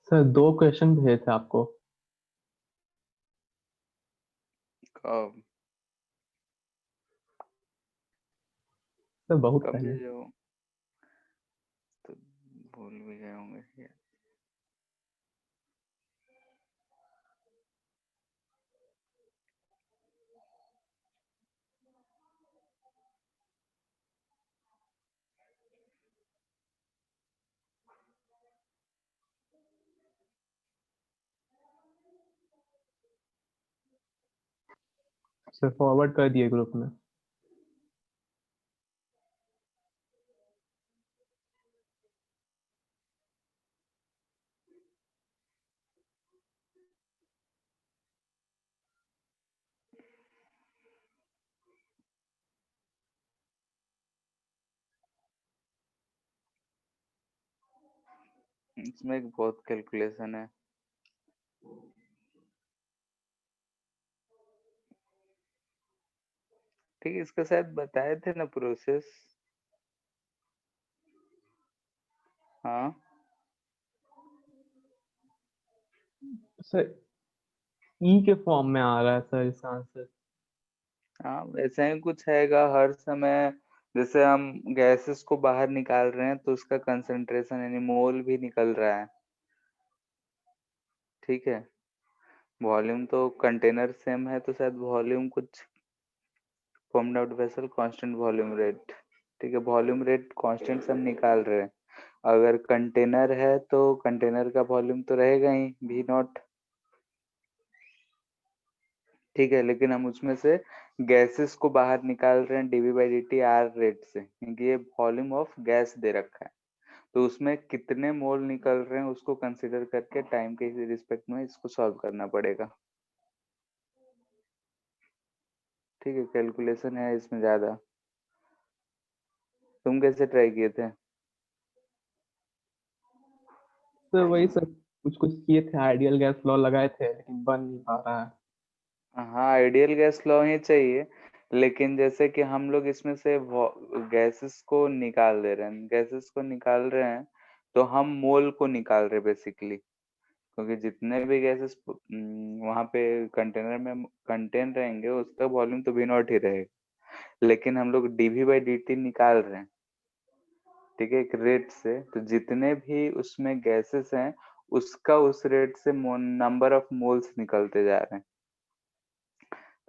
Sir 2 question भेजे थे आपको। कब सर बहुत कब पहले। भेजे हो? तो भूल भी गए होंगे यार। सर फॉरवर्ड कर दिए ग्रुप में। इसमें एक बहुत कैलकुलेशन है। ठीक है, इसका शायद बताए थे ना प्रोसेस। हाँ, सर ई के फॉर्म में आ रहा है सर इसका आंसर। हाँ वैसा ही कुछ हैगा हर समय। जैसे हम गैसेस को बाहर निकाल रहे हैं तो उसका कंसंट्रेशन यानी मोल भी निकल रहा है। ठीक है, वॉल्यूम तो कंटेनर सेम है तो शायद वॉल्यूम कुछ formed out vessel constant volume rate. ठीक है, वॉल्यूम रेट कांस्टेंट से हम निकाल रहे हैं। अगर कंटेनर है तो कंटेनर का वॉल्यूम तो रहेगा ही V0। ठीक है, लेकिन हम उसमें से गैसेस को बाहर निकाल रहे हैं dV/dt R रेट से, क्योंकि ये वॉल्यूम ऑफ गैस दे रखा है। तो उसमें कितने मोल निकल रहे हैं उसको कंसिडर करके टाइम के रिस्पेक्ट में इसको सॉल्व करना पड़ेगा। ठीक है, कैलकुलेशन है इसमें ज्यादा। तुम कैसे ट्राई किए थे? सर वही सर, कुछ कुछ किए थे, आइडियल गैस लॉ लगाए थे लेकिन बन नहीं पा रहा है। हाँ, आइडियल गैस लॉ ही चाहिए। लेकिन जैसे कि हम लोग इसमें से गैसेस को निकाल दे रहे हैं, गैसेस को निकाल रहे हैं तो हम मोल को निकाल रहे हैं बेसिकली। क्योंकि जितने भी गैसेस वहां पे कंटेनर में कंटेन रहेंगे उसका वॉल्यूम तो V0 ही रहेगा। लेकिन हम लोग dV/dt निकाल रहे हैं। ठीक है, एक रेट से, तो जितने भी उसमें गैसेस हैं उसका उस रेट से नंबर ऑफ मोल्स निकलते जा रहे हैं।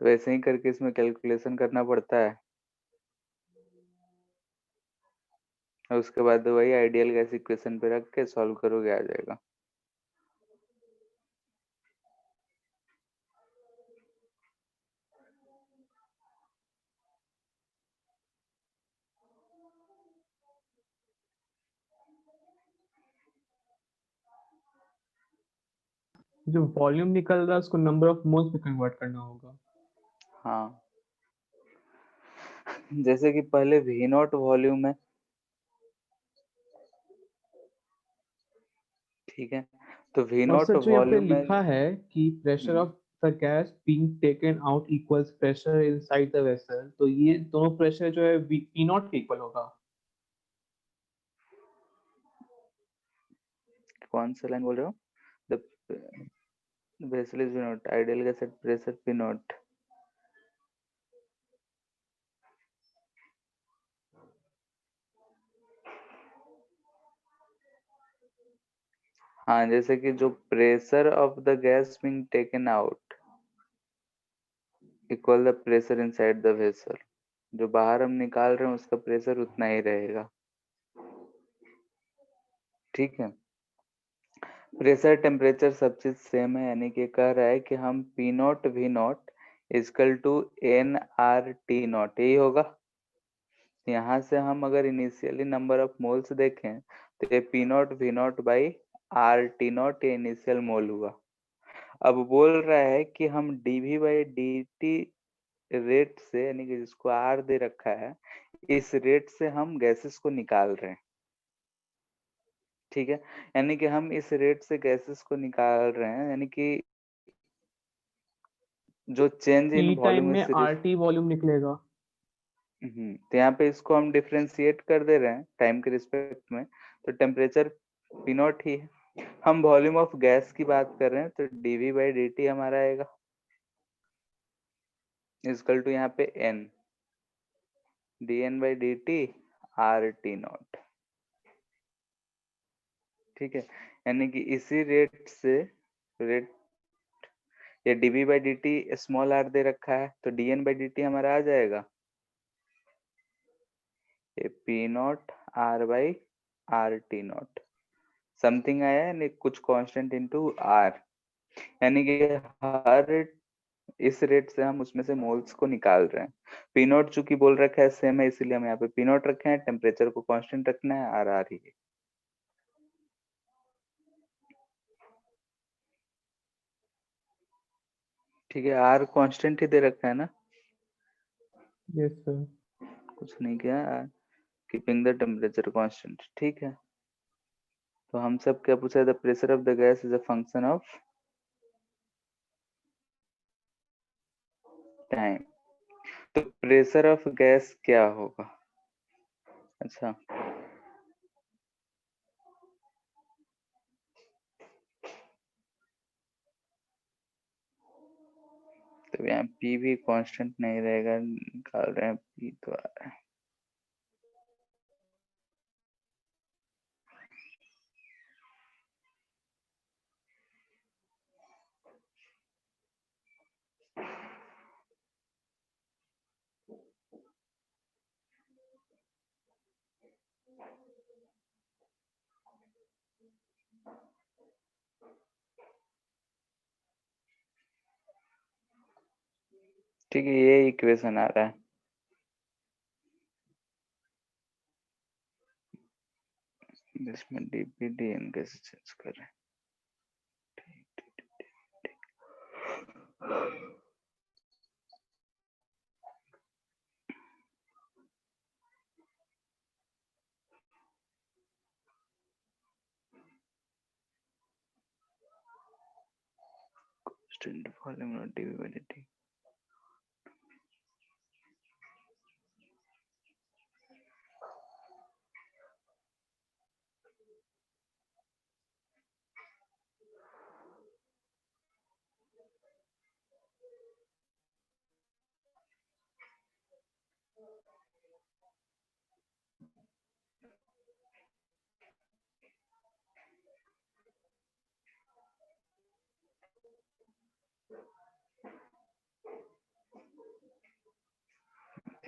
तो ऐसे ही करके इसमें कैलकुलेशन करना पड़ता है। और उसके बाद वही आइडियल गैस इक्वेशन पे रख के सॉल्व करोगे आ जाएगा। जो वॉल्यूम निकल रहा है उसको नंबर ऑफ मोल्स में कन्वर्ट करना होगा। हाँ, जैसे कि पहले V0 वॉल्यूम है। ठीक है, तो और V0 सर जो यहाँ पे वॉल्यूम में लिखा है कि pressure hmm, of the gas being taken out equals pressure inside the vessel, तो ये दोनों प्रेशर जो है पी नॉट के इक्वल होगा। कौन सा लाइन बोल रहे हो? The vessel is V0, ideal gas at pressure P0। हाँ, जैसे कि जो pressure of the gas being taken out equal the pressure inside the vessel. जो बाहर हम निकाल रहे हैं उसका प्रेशर उतना ही रहेगा। ठीक है, प्रेशर टेम्परेचर सब चीज सेम है, यानी कि कह रहा है कि हम P0 V0 is equal to nRT0 यही होगा। यहाँ से हम अगर इनिशियली नंबर ऑफ मोल्स देखें तो ये P0 V0 by RT0 ये इनिशियल मोल हुआ। अब बोल रहा है कि हम dV/dt रेट से, यानी कि जिसको R दे रखा है, इस रेट से हम गैसेस को निकाल रहे हैं। ठीक है, यानी कि हम इस रेट से गैसेस को निकाल रहे हैं, यानी कि जो change in T time volume में इस आर टी वॉल्यूम निकलेगा। तो यहाँ पे इसको हम डिफरेंशिएट कर दे रहे हैं टाइम के रिस्पेक्ट में। तो टेम्परेचर P0 ही है। हम वॉल्यूम ऑफ गैस की बात कर रहे हैं, तो dv बाई dt हमारा आएगा इक्वल टू यहाँ पे n dn by dt RT not. ठीक है, यानी कि इसी रेट ये dv by dt small r दे रखा है, तो dn बाई dt हमारा आ जाएगा ये p not r by RT not. Something आया है नहीं, कुछ कांस्टेंट इनटू r, यानी कि हर इस रेट से हम उसमें से मोल्स को निकाल रहे हैं। पी नॉट चूंकि बोल रखा है सेम है, इसीलिए हम यहाँ पे पी नॉट रखे हैं। टेम्परेचर को कांस्टेंट रखना है, आर आर ही है। ठीक है, आर कांस्टेंट ही दे रखा है ना, यस सर। कुछ नहीं किया, कीपिंग द टेम्परेचर कांस्टेंट। ठीक है, तो हम सब क्या पूछा, the pressure of the gas is a function of time. तो प्रेशर ऑफ गैस क्या होगा? अच्छा, तो यहाँ P भी कांस्टेंट नहीं रहेगा, निकाल रहे हैं P तो आ रहा है। ठीक है, ये इक्वेशन आ रहा है। इसमें dp dn कैसे चेंज करें? Constant volume not dv by dt।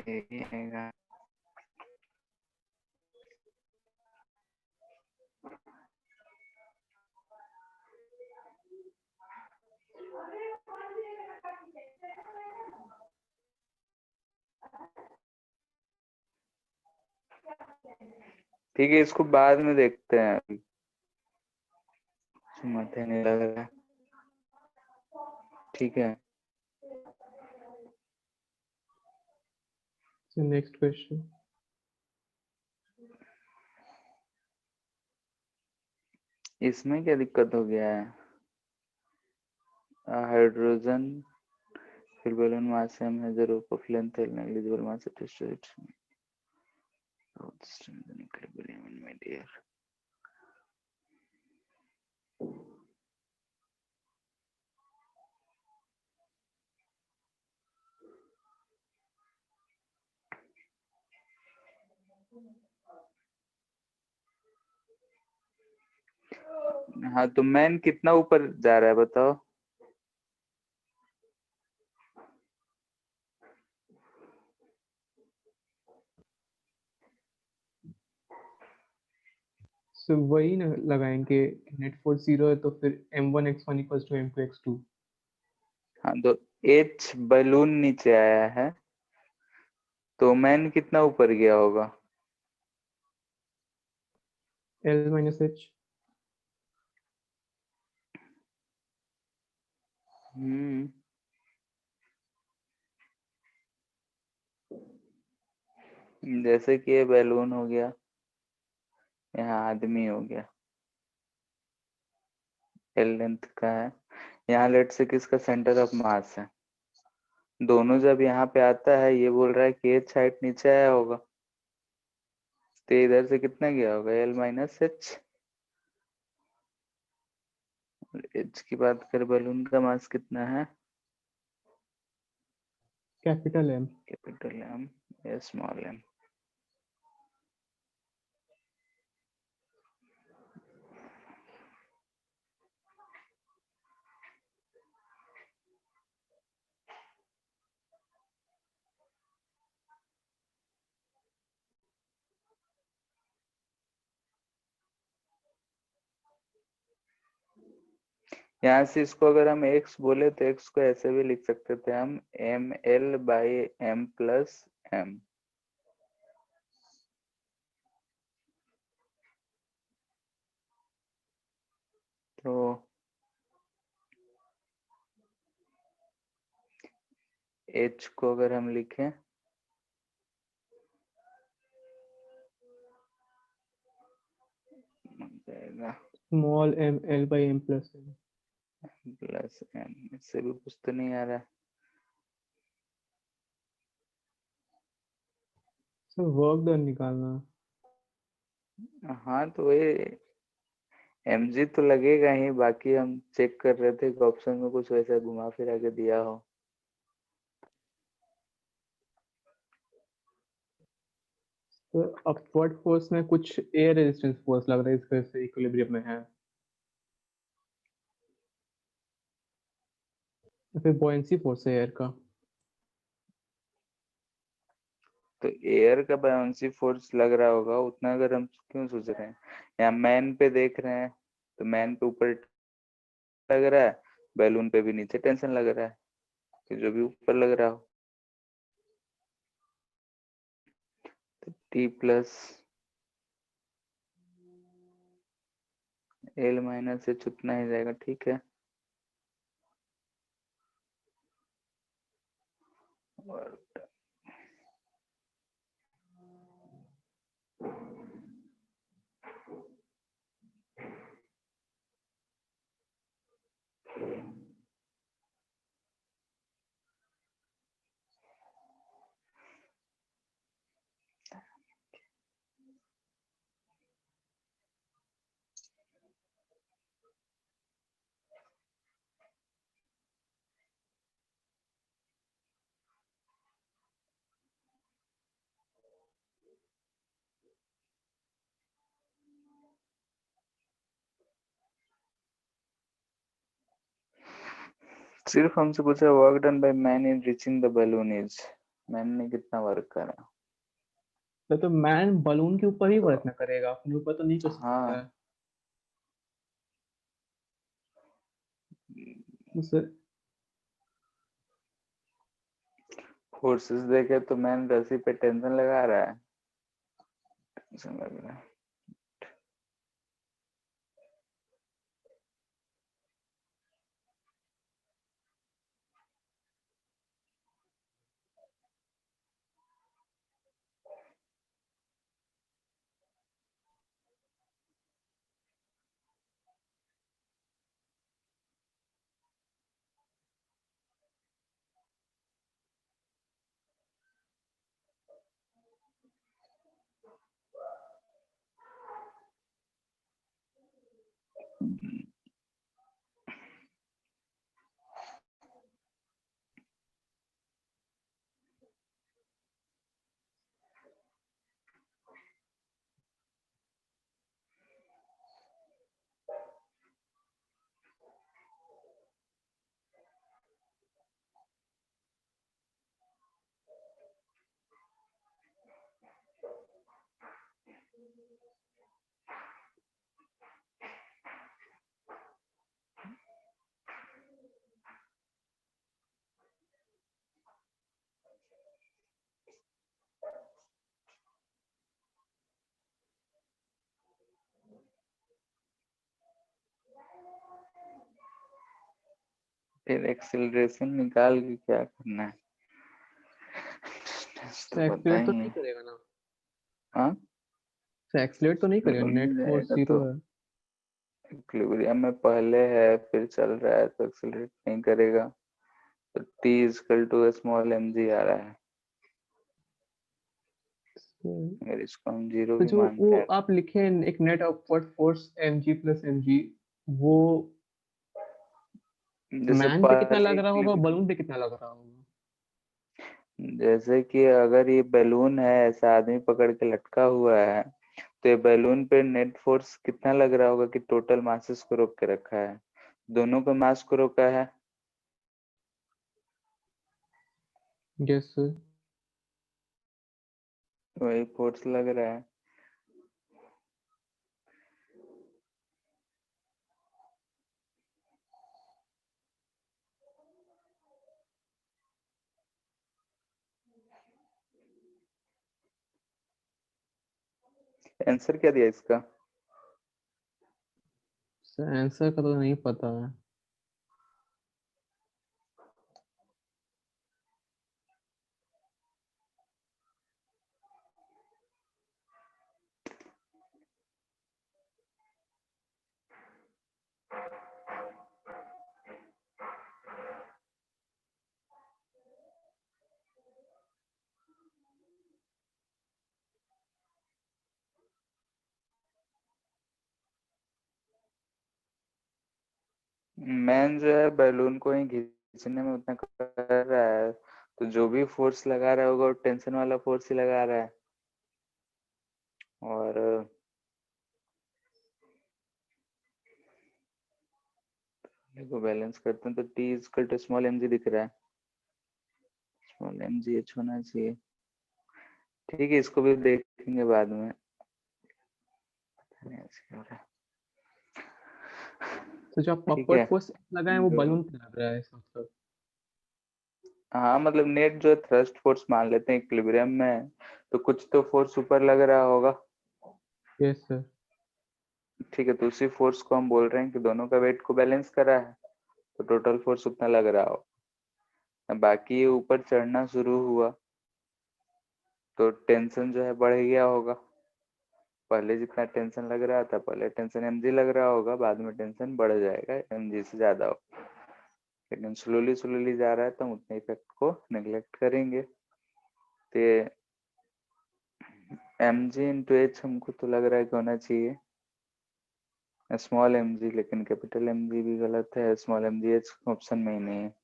यही आएगा। ठीक है, इसको बाद में देखते हैं, अभी माथे नहीं लग रहा है। ठीक है, So next question. इसमें क्या दिक्कत हो गया है? हाइड्रोजन फिर बैलून मास सेम है, द रूप of length L negligible mass at equilibrium in mid air. हाँ, तो मैन कितना ऊपर जा रहा है बताओ? So वही ना लगाएंगे, नेट फोर्स 0 है तो फिर m1x1 इक्वल्स टू m2x2। हाँ, तो एच बलून नीचे आया है, तो मैन कितना ऊपर गया होगा? l minus h। हम्म, जैसे कि ये बैलून हो गया, यहाँ आदमी हो गया, एल लेंथ का है, यहाँ लेट से किसका सेंटर ऑफ मास है। दोनों जब यहाँ पे आता है, ये बोल रहा है कि एच हाइट नीचे आया होगा, तो इधर से कितना गया होगा, एल माइनस एच। एच की बात करें, बलून का मास कितना है? Capital M. कैपिटल एम या स्मॉल एम? यहाँ से इसको अगर हम x बोले तो x को ऐसे भी लिख सकते थे हम ml/m+m। तो h को अगर हम लिखें जाएगा small m l by m plus m. Plus m। इससे भी कुछ तो नहीं आ रहा है। सर वर्क डन निकालना। हाँ तो ये mg तो लगेगा ही, बाकी हम चेक कर रहे थे कि ऑप्शन में कुछ वैसा घुमा फिरा के दिया हो। तो अपवर्ड फोर्स में कुछ एयर रेजिस्टेंस फोर्स लग रहा है, इस वजह से इक्विलिब्रियम में है। या फिर बॉयंसी फोर्स है एयर का। तो एयर का बाउंसी फोर्स लग रहा होगा उतना, अगर हम क्यों सोच रहे हैं? या मैन पे देख रहे हैं तो मैन पे ऊपर लग रहा है, बैलून पे भी नीचे टेंशन लग रहा है, कि जो भी ऊपर लग रहा हो। तो T plus L minus H उतना ही जाएगा, ठीक है। और सिर्फ हमसे पूछा work done by man in reaching the balloon is, man ने कितना वर्क करा। तो मैन बलून के ऊपर ही वर्क ना करेगा, अपने ऊपर तो नहीं कर सकता हाँ है। उसे फोर्सेस देखे तो मैन रस्सी पे टेंशन लगा रहा है, टेंशन लग रहा है। फिर एक्सेलरेशन निकाल के क्या करना है? तो एक्सलेट तो बताएंगे। नहीं करेगा ना। हाँ एक्सलेट तो नहीं करेगा, हो नहीं नेट फोर्स जाएगा जीरो तो है। इक्विलिब्रियम में पहले है फिर चल रहा है तो एक्सेलरेट नहीं करेगा। तो t equal to small m g आ रहा है, अगर इसको हम जीरो तो भी जो वो मानते हैं। आप लिखे एक net upward force m g plus m g, वो जैसे मैन पे कितना लग पहले रहा होगा, की, बलून पे कितना लग रहा होगा? जैसे कि अगर ये बैलून है, ऐसा आदमी पकड़ के लटका हुआ है, तो ये बैलून पे नेट फोर्स कितना लग रहा होगा कि टोटल मासेस को रोक के रखा है? दोनों का मास को रोका है। Yes sir. वही फोर्स लग रहा है। आंसर क्या दिया इसका? सर आंसर का तो नहीं पता है। मैन जो है बैलून को ही खींचने में उतना कर रहा है, तो जो भी फोर्स लगा रहा होगा वो टेंशन वाला फोर्स ही लगा रहा है। और को बैलेंस करते हैं तो t equal to small m g दिख रहा है। स्मॉल एम जी एच होना चाहिए। ठीक है, इसको भी देखेंगे बाद में। तो जो आप ठीक है। अपवर्ड फोर्स लगाए हैं वो बलून पे लग रहा है इसका मतलब। हाँ मतलब नेट जो है थ्रस्ट फोर्स मान लेते हैं, इक्विलिब्रियम में है, तो कुछ तो फोर्स ऊपर लग रहा होगा। Yes sir. ठीक है, तो उसी फोर्स को हम बोल रहे हैं कि दोनों का वेट को बैलेंस करा है, तो टोटल फोर्स उतना लग रहा हो। बाकी ये ऊपर चढ़ना शुरू हुआ तो टेंशन जो है बढ़ गया होगा। पहले जितना टेंशन लग रहा था, पहले टेंशन mg लग रहा होगा, बाद में टेंशन बढ़ जाएगा, mg से ज्यादा हो। लेकिन स्लोली स्लोली जा रहा है तो हम उतने इफेक्ट को नेग्लेक्ट करेंगे। तो mg इंटू एच हमको तो लग रहा है कि होना चाहिए स्मॉल mg, लेकिन कैपिटल mg भी गलत है, स्मॉल mg एच ऑप्शन में ही नहीं है।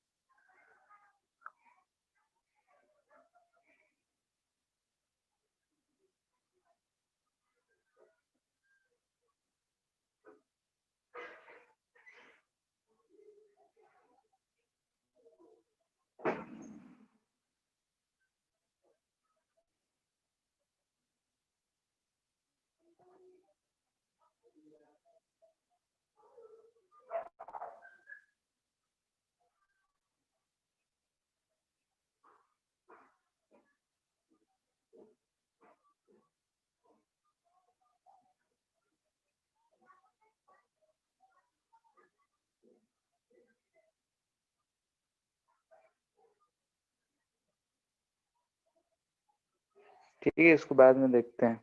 ठीक है, इसको बाद में देखते हैं।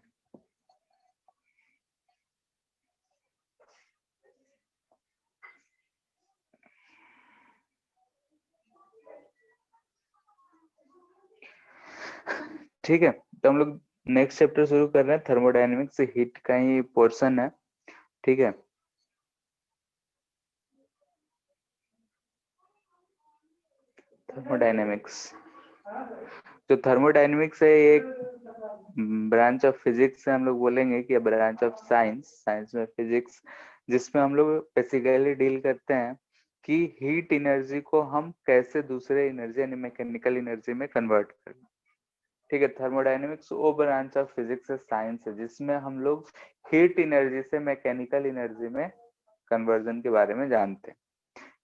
ठीक है, तो हम लोग नेक्स्ट चैप्टर शुरू कर रहे हैं। थर्मोडायनेमिक्स हीट का ही पोर्शन है। ठीक है, थर्मोडायनेमिक्स, जो थर्मोडायनेमिक्स है ये एक ब्रांच ऑफ फिजिक्स है, हम लोग बोलेंगे कि ब्रांच ऑफ साइंस, साइंस में फिजिक्स, जिसमें हम लोग बेसिकली डील करते हैं कि हीट एनर्जी को हम कैसे दूसरे एनर्जी यानी मैकेनिकल एनर्जी में कन्वर्ट करें। ठीक है, थर्मोडायनेमिक्स वो ब्रांच ऑफ फिजिक्स है, साइंस है, जिसमें हम लोग हीट एनर्जी से मैकेनिकल एनर्जी में कन्वर्जन के बारे में जानते हैं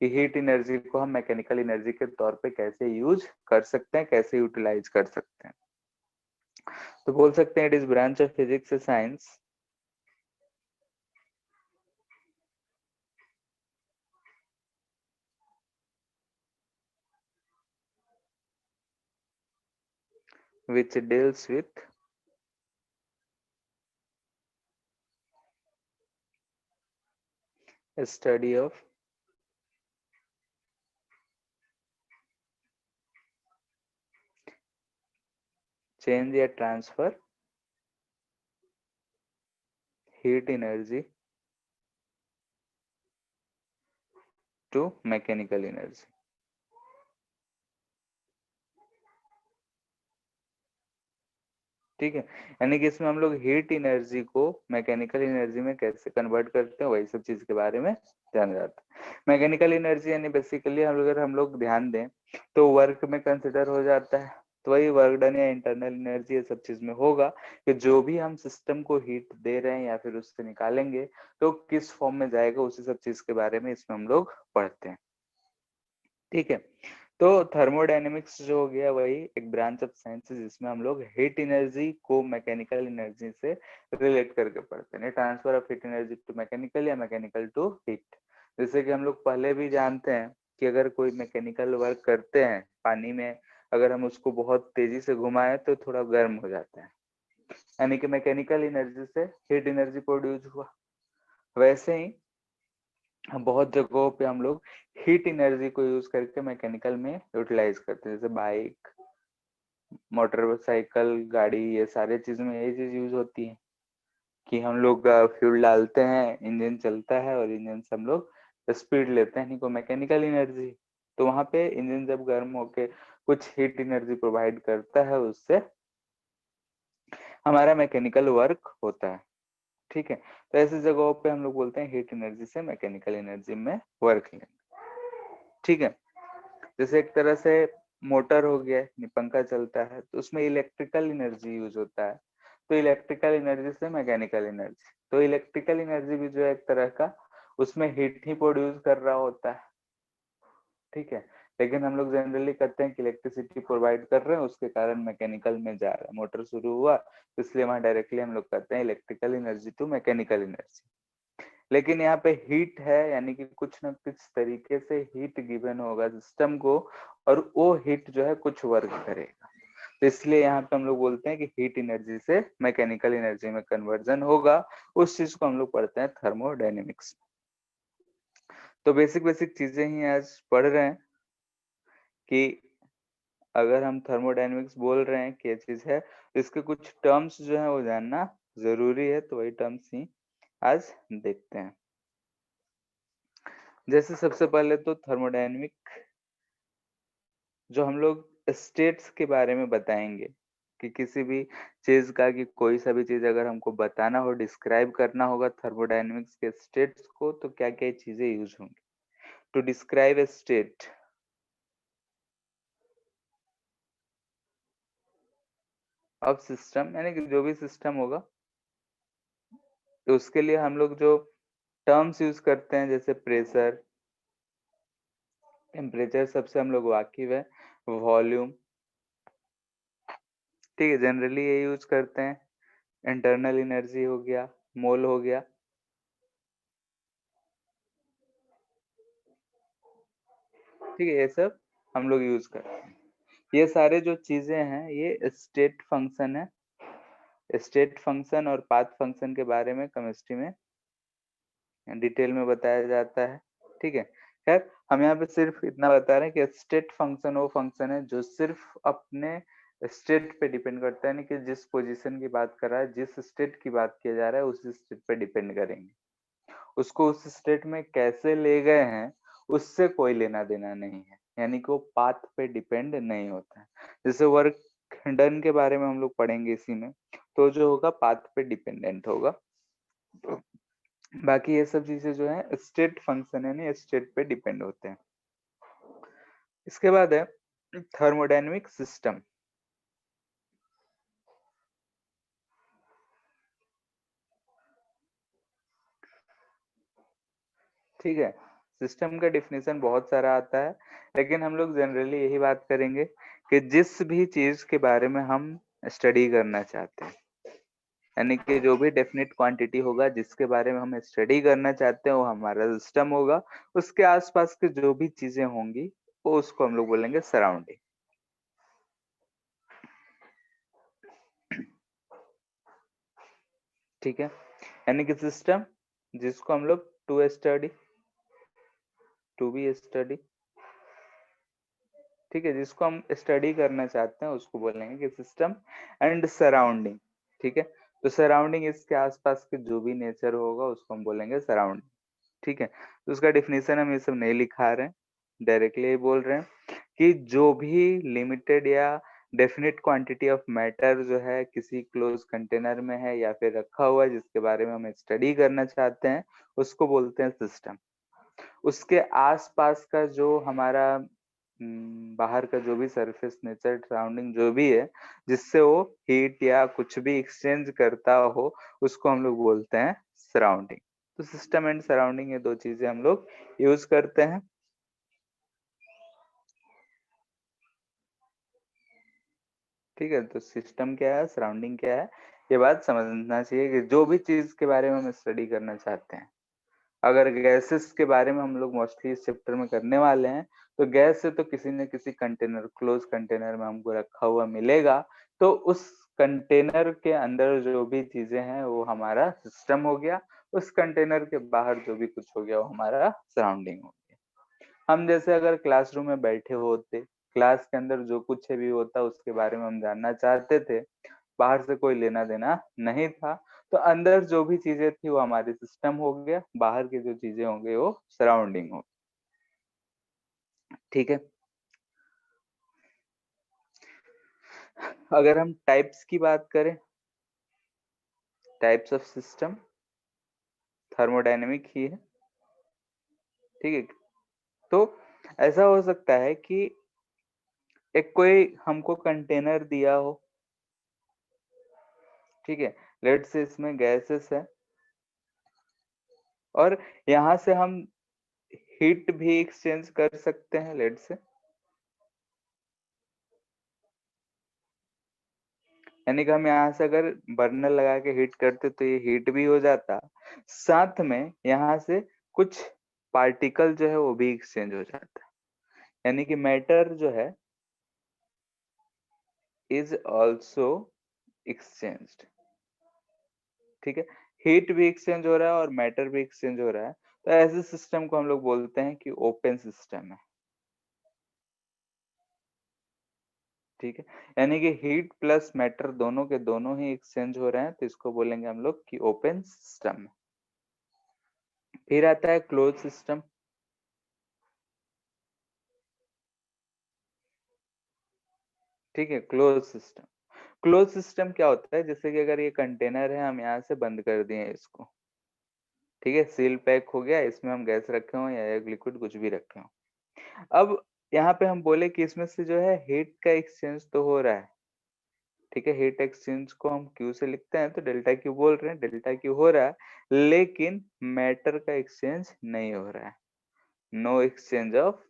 कि हीट एनर्जी को हम मैकेनिकल एनर्जी के तौर पे कैसे यूज कर सकते हैं, कैसे यूटिलाइज कर सकते हैं। तो बोल सकते हैं it is branch of physics science which deals with a study of change या transfer heat energy to mechanical energy. ठीक है, यानी कि इसमें हम लोग हीट एनर्जी को मैकेनिकल एनर्जी में कैसे कन्वर्ट करते हैं वही सब चीज के बारे में जाना जाता है। मैकेनिकल एनर्जी यानी बेसिकली अगर हम लोग ध्यान दें तो वर्क में कंसिडर हो जाता है, तो वही वर्क डन या इंटरनल एनर्जी ये सब चीज में होगा कि जो भी हम सिस्टम को हीट दे रहे हैं या फिर उससे निकालेंगे तो किस फॉर्म में जाएगा उसी सब चीज के बारे में इसमें हम लोग पढ़ते हैं। ठीक है, तो थर्मोडायनेमिक्स जो हो गया वही एक ब्रांच ऑफ साइंस है जिसमें हम लोग हीट एनर्जी को मैकेनिकल एनर्जी से रिलेट करके पढ़ते हैं, transfer of heat energy to mechanical या मैकेनिकल टू हीट। जैसे कि हम लोग पहले भी जानते हैं कि अगर कोई मैकेनिकल वर्क करते हैं पानी में, अगर हम उसको बहुत तेजी से घुमाएं तो थोड़ा गर्म हो जाता है, यानी कि मैकेनिकल एनर्जी से हीट एनर्जी प्रोड्यूस हुआ। वैसे ही बहुत जगहों पे हम लोग हीट एनर्जी को यूज करके मैकेनिकल में यूटिलाइज करते हैं, जैसे बाइक, मोटरसाइकिल, गाड़ी, ये सारे चीज में यही चीज यूज होती है कि हम लोग फ्यूल डालते हैं, इंजन चलता है और इंजन से हम लोग स्पीड लेते हैं, नहीं को मैकेनिकल एनर्जी। तो वहां पे इंजन जब गर्म होके कुछ हीट एनर्जी प्रोवाइड करता है, उससे हमारा मैकेनिकल वर्क होता है। ठीक है, तो ऐसी जगहों पे हम लोग बोलते हैं हीट एनर्जी से मैकेनिकल एनर्जी में वर्क लेंगे। ठीक है, जैसे एक तरह से मोटर हो गया, पंखा चलता है तो उसमें इलेक्ट्रिकल एनर्जी यूज होता है, तो इलेक्ट्रिकल एनर्जी से मैकेनिकल एनर्जी, तो इलेक्ट्रिकल एनर्जी भी जो है एक तरह का उसमें हीट ही प्रोड्यूस कर रहा होता है। ठीक है, लेकिन हम लोग जनरली कहते हैं कि इलेक्ट्रिसिटी प्रोवाइड कर रहे हैं उसके कारण मैकेनिकल में जा रहा है, मोटर शुरू हुआ तो इसलिए वहां डायरेक्टली हम लोग कहते हैं electrical energy to mechanical energy. लेकिन यहाँ पे हीट है, यानी कि कुछ ना कुछ तरीके से हीट गिवन होगा सिस्टम को और वो हीट जो है कुछ वर्क करेगा, तो इसलिए यहाँ पे हम लोग बोलते हैं कि हीट एनर्जी से मैकेनिकल एनर्जी में कन्वर्जन होगा। उस चीज को हम लोग पढ़ते हैं थर्मोडायनेमिक्स। तो बेसिक बेसिक चीजें ही आज पढ़ रहे हैं कि अगर हम थर्मोडायनेमिक्स बोल रहे हैं क्या चीज है, तो इसके कुछ टर्म्स जो है वो जानना जरूरी है, तो वही टर्म्स ही आज देखते हैं। जैसे सबसे पहले तो थर्मोडायनेमिक जो हम लोग स्टेट्स के बारे में बताएंगे कि किसी भी चीज का, कि कोई सा भी चीज अगर हमको बताना हो, डिस्क्राइब करना होगा थर्मोडायनेमिक्स के स्टेट्स को, तो क्या क्या चीजें यूज होंगी to describe a state of system, यानी कि जो भी सिस्टम होगा तो उसके लिए हम लोग जो टर्म्स यूज करते हैं जैसे प्रेशर, टेम्परेचर सबसे हम लोग वाकिफ है, वॉल्यूम, ठीक है, जनरली ये यूज करते हैं। इंटरनल एनर्जी हो गया, मोल हो गया, ठीक है, ये सब हम लोग यूज करते हैं। ये सारे जो चीजें हैं ये स्टेट फंक्शन है। स्टेट फंक्शन और पाथ फंक्शन के बारे में केमिस्ट्री में डिटेल में बताया जाता है। ठीक है, खैर हम यहाँ पे सिर्फ इतना बता रहे हैं कि स्टेट फंक्शन वो फंक्शन है जो सिर्फ अपने स्टेट पे डिपेंड करता है, यानी कि जिस पोजीशन की बात कर रहा है, जिस स्टेट की बात किया जा रहा है उसी स्टेट पे डिपेंड करेंगे। उसको उस स्टेट में कैसे ले गए हैं उससे कोई लेना देना नहीं है, यानी कि वो पाथ पे डिपेंड नहीं होता है। जैसे वर्क डन के बारे में हम लोग पढ़ेंगे इसी में, तो जो होगा पाथ पे डिपेंडेंट होगा। तो बाकी ये सब चीजें जो है स्टेट फंक्शन है, नहीं स्टेट पे डिपेंड होते हैं। इसके बाद है थर्मोडायनेमिक सिस्टम। ठीक है, सिस्टम का डिफिनेशन बहुत सारा आता है, लेकिन हम लोग जनरली यही बात करेंगे कि जिस भी चीज के बारे में हम स्टडी करना चाहते हैं, यानी कि जो भी डेफिनेट क्वांटिटी होगा जिसके बारे में हम स्टडी करना चाहते हैं वो हमारा सिस्टम होगा। उसके आसपास के जो भी चीजें होंगी वो उसको हम लोग बोलेंगे सराउंडिंग। ठीक है, यानी कि सिस्टम जिसको हम लोग टू बी स्टडी, ठीक है, जिसको हम स्टडी करना चाहते हैं उसको बोलेंगे कि सिस्टम एंड सराउंडिंग। ठीक है, तो सराउंडिंग इसके आसपास के जो भी नेचर होगा उसको हम बोलेंगे सराउंडिंग। ठीक है, तो उसका डेफिनेशन हम ये सब नहीं लिखा रहे हैं, डायरेक्टली यही बोल रहे हैं कि जो भी लिमिटेड या डेफिनिट क्वांटिटी ऑफ मैटर जो है किसी क्लोज कंटेनर में है या फिर रखा हुआ है जिसके बारे में हम स्टडी करना चाहते हैं, उसको बोलते हैं सिस्टम। उसके आसपास का जो हमारा बाहर का जो भी सरफेस नेचर सराउंडिंग जो भी है जिससे वो हीट या कुछ भी एक्सचेंज करता हो, उसको हम लोग बोलते हैं सराउंडिंग। तो सिस्टम एंड सराउंडिंग ये दो चीजें हम लोग यूज करते हैं। ठीक है, तो सिस्टम क्या है, सराउंडिंग क्या है, ये बात समझना चाहिए कि जो भी चीज के बारे में हम स्टडी करना चाहते हैं, अगर गैसेस के बारे में हम लोग मोस्टली इस चैप्टर में करने वाले हैं, तो गैस से तो किसी न किसी कंटेनर, क्लोज कंटेनर में हमको रखा हुआ मिलेगा। तो उस कंटेनर के अंदर जो भी चीजें हैं वो हमारा सिस्टम हो गया, उस कंटेनर के बाहर जो भी कुछ हो गया वो हमारा सराउंडिंग हो गया। हम जैसे अगर क्लासरूम में बैठे होते, क्लास के अंदर जो कुछ भी होता उसके बारे में हम जानना चाहते थे, बाहर से कोई लेना देना नहीं था, तो अंदर जो भी चीजें थी वो हमारी सिस्टम हो गया, बाहर की जो चीजें होंगी वो सराउंडिंग हो। ठीक है, अगर हम टाइप्स की बात करें, टाइप्स ऑफ सिस्टम थर्मोडायनेमिक ही है। ठीक है, तो ऐसा हो सकता है कि एक कोई हमको कंटेनर दिया हो, ठीक है, लेट्स से इसमें गैसेस है और यहाँ से हम हीट भी एक्सचेंज कर सकते हैं, लेट्स से, यानी कि हम यहाँ से अगर बर्नर लगा के हीट करते तो ये हीट भी हो जाता, साथ में यहाँ से कुछ पार्टिकल जो है वो भी एक्सचेंज हो जाता, यानी कि मैटर जो है इज ऑल्सो एक्सचेंज्ड। ठीक है, हीट भी एक्सचेंज हो रहा है और मैटर भी एक्सचेंज हो रहा है, तो ऐसे सिस्टम को हम लोग बोलते हैं कि ओपन सिस्टम है। ठीक है, यानी कि हीट प्लस मैटर दोनों के दोनों ही एक्सचेंज हो रहे हैं, तो इसको बोलेंगे हम लोग कि ओपन सिस्टम है। फिर आता है क्लोज सिस्टम। ठीक है, क्लोज सिस्टम, क्लोज सिस्टम क्या होता है, जैसे कि अगर ये कंटेनर है, हम यहाँ से बंद कर दिए इसको, ठीक है, सील पैक हो गया, इसमें हम गैस रखे हो या एक लिक्विड कुछ भी रखे हो। अब यहाँ पे हम बोले कि इसमें से जो है हीट का एक्सचेंज तो हो रहा है, ठीक है, हीट एक्सचेंज को हम क्यू से लिखते हैं, तो डेल्टा क्यू बोल रहे हैं, डेल्टा क्यू हो रहा है, लेकिन मैटर का एक्सचेंज नहीं हो रहा है, नो एक्सचेंज ऑफ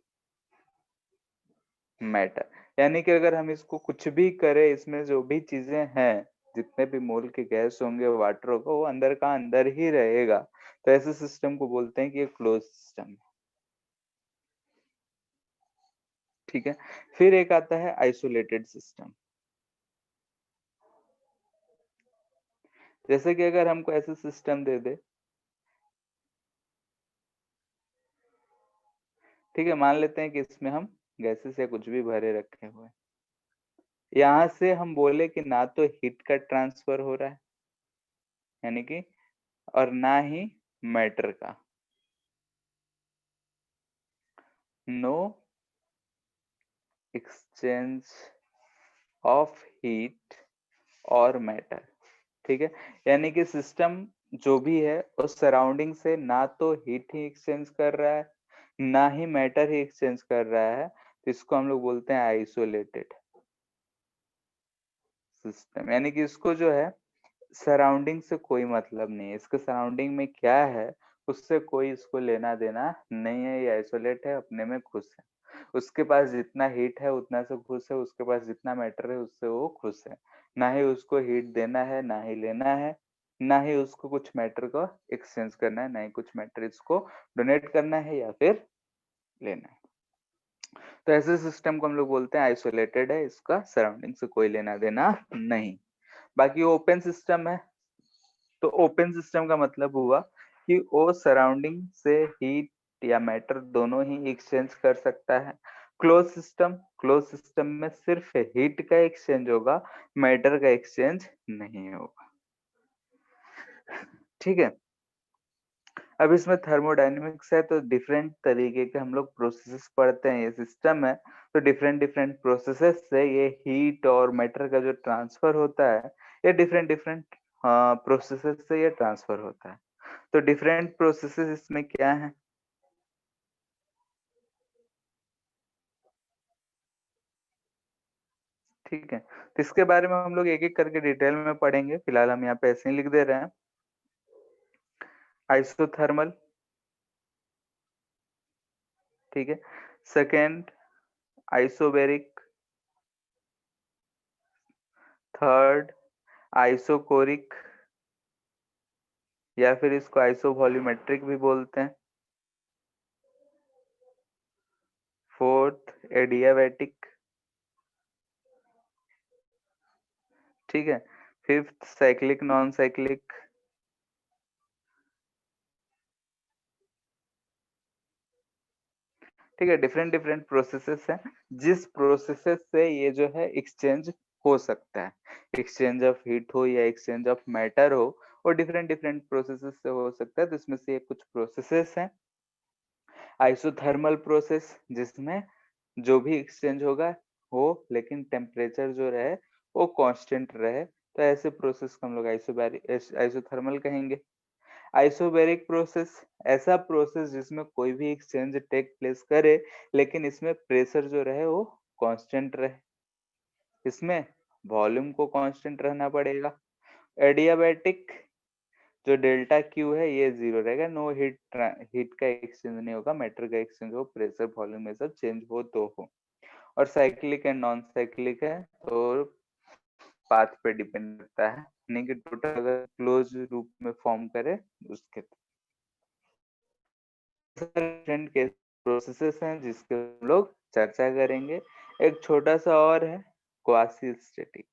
मैटर। यानी कि अगर हम इसको कुछ भी करें, इसमें जो भी चीजें हैं, जितने भी मोल के गैस होंगे, वाटर होगा, वो अंदर का अंदर ही रहेगा, तो ऐसे सिस्टम को बोलते हैं कि ये क्लोज सिस्टम है। ठीक है, फिर एक आता है आइसोलेटेड सिस्टम। जैसे कि अगर हमको ऐसे सिस्टम दे दे, ठीक है, मान लेते हैं कि इसमें हम गैसेस या कुछ भी भरे रखे हुए हैं, यहाँ से हम बोले कि ना तो हीट का ट्रांसफर हो रहा है, यानी कि, और ना ही मैटर का, नो एक्सचेंज ऑफ हीट और मैटर। ठीक है, यानी कि सिस्टम जो भी है उस सराउंडिंग से ना तो हीट ही एक्सचेंज कर रहा है, ना ही मैटर ही एक्सचेंज कर रहा है, तो इसको हम लोग बोलते हैं आइसोलेटेड सिस्टम। यानी कि इसको जो है सराउंडिंग से कोई मतलब नहीं है, इसके सराउंडिंग में क्या है उससे कोई इसको लेना देना नहीं है, ये आइसोलेट है, अपने में खुश है, उसके पास जितना हीट है उतना से खुश है, उसके पास जितना मैटर है उससे वो खुश है, ना ही उसको हीट देना है, ना ही लेना है, ना ही उसको कुछ मैटर को एक्सचेंज करना है, ना ही कुछ मैटर इसको डोनेट करना है या फिर लेना है। तो ऐसे सिस्टम को हम लोग बोलते हैं आइसोलेटेड है, इसका सराउंडिंग से कोई लेना देना नहीं। बाकी ओपन सिस्टम है, तो ओपन सिस्टम का मतलब हुआ कि वो सराउंडिंग से हीट या मैटर दोनों ही एक्सचेंज कर सकता है। क्लोज सिस्टम, क्लोज सिस्टम में सिर्फ हीट का एक्सचेंज होगा, मैटर का एक्सचेंज नहीं होगा। ठीक है, अब इसमें थर्मोडायनेमिक्स है तो डिफरेंट तरीके के हम लोग प्रोसेसेस पढ़ते हैं, ये सिस्टम है तो डिफरेंट डिफरेंट प्रोसेसेस से ये हीट और मैटर का जो ट्रांसफर होता है, ये डिफरेंट डिफरेंट प्रोसेसेस से ये ट्रांसफर होता है। तो डिफरेंट प्रोसेसेस इसमें क्या है? ठीक है, तो इसके बारे में हम लोग एक-एक करके डिटेल में पढ़ेंगे, फिलहाल हम यहाँ पे ऐसे ही लिख दे रहे हैं। आइसोथर्मल, ठीक है। सेकंड आइसोबैरिक, थर्ड आइसोकोरिक या फिर इसको आइसोवॉल्यूमेट्रिक भी बोलते हैं। फोर्थ एडियाबैटिक, ठीक है। फिफ्थ साइक्लिक नॉन साइक्लिक, ठीक है। डिफरेंट डिफरेंट प्रोसेसेस हैं, जिस प्रोसेसेस से ये जो है एक्सचेंज हो सकता है, एक्सचेंज ऑफ हीट हो या एक्सचेंज ऑफ मैटर हो, वो डिफरेंट डिफरेंट प्रोसेसेस से हो सकता है। तो इसमें से ये कुछ प्रोसेसेस हैं। आइसोथर्मल प्रोसेस, जिसमें जो भी एक्सचेंज होगा हो लेकिन टेम्परेचर जो रहे वो कांस्टेंट रहे, तो ऐसे प्रोसेस को हम लोग आइसोथर्मल कहेंगे। आइसोबैरिक प्रोसेस, ऐसा प्रोसेस जिसमें कोई भी एक्सचेंज टेक प्लेस करे लेकिन इसमें प्रेशर जो रहे वो कांस्टेंट रहे, इसमें वॉल्यूम को कांस्टेंट रहना पड़ेगा। एडियाबैटिक, जो डेल्टा क्यू है ये जीरो रहेगा, नो हीट का एक्सचेंज नहीं होगा, मैटर का एक्सचेंज हो, प्रेशर वॉल्यूम में सब चेंज हो तो हो। और साइक्लिक एंड नॉन साइक्लिक है तो पाथ पे डिपेंड करता है, यानी कि टोटल अगर क्लोज रूप में फॉर्म करे उसके डिफरेंट केस प्रोसेसेस हैं जिसके हम लोग चर्चा करेंगे। एक छोटा सा और है क्वासी स्टैटिक,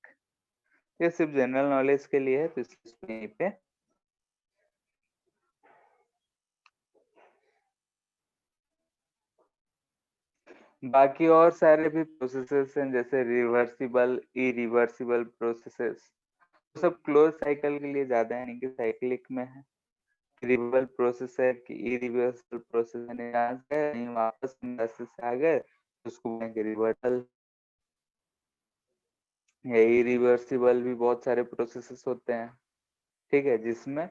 ये सिर्फ जनरल नॉलेज के लिए है तो इसलिए यहीं पे। बाकी और सारे भी प्रोसेसेस हैं जैसे रिवर्सिबल, इरिवर्सिबल प्रोसेसेस, सब क्लोज साइकिल के लिए ज्यादा है, यानी कि साइक्लिक में है। रिवर्सिबल प्रोसेस है कि इरिवर्सिबल प्रोसेस है, यहाँ से कहीं वापस से आ गए तो उसको बोलेंगे रिवर्सल। या इरिवर्सिबल भी बहुत सारे प्रोसेसेस होते हैं, ठीक है, जिसमें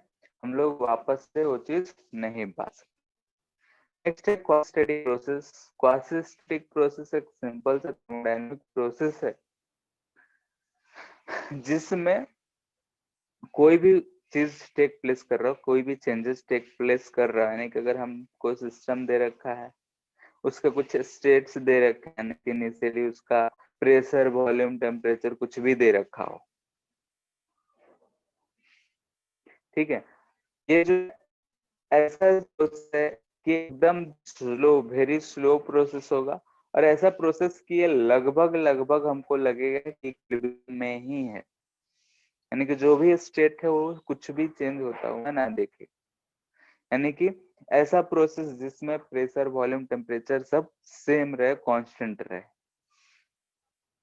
हम लोग वापस से वो चीज नहीं पा सकते। नेक्स्ट है क्वास्टेटिक प्रोसेस। क्वासिस्टिक प्रोसेस एक सिंपल सा थर्मोडायनामिक प्रोसेस है जिसमें कोई भी चीज टेक प्लेस कर रहा हो, कोई भी चेंजेस टेक प्लेस कर रहा है, यानी कि अगर हम कोई सिस्टम दे रखा है, उसके कुछ स्टेट्स दे रखे हैं, इनिशियली उसका प्रेशर, वॉल्यूम, टेम्परेचर कुछ भी दे रखा हो, ठीक है। ये जो ऐसा प्रोसेस है कि एकदम स्लो, वेरी स्लो प्रोसेस होगा, और ऐसा प्रोसेस कि ये लगभग लगभग हमको लगेगा कि इक्विलिब्रियम में ही है, यानी कि जो भी स्टेट है वो कुछ भी चेंज होता हुआ ना देखे, यानी कि ऐसा प्रोसेस जिसमें प्रेशर, वॉल्यूम, टेम्परेचर सब सेम रहे, कांस्टेंट रहे,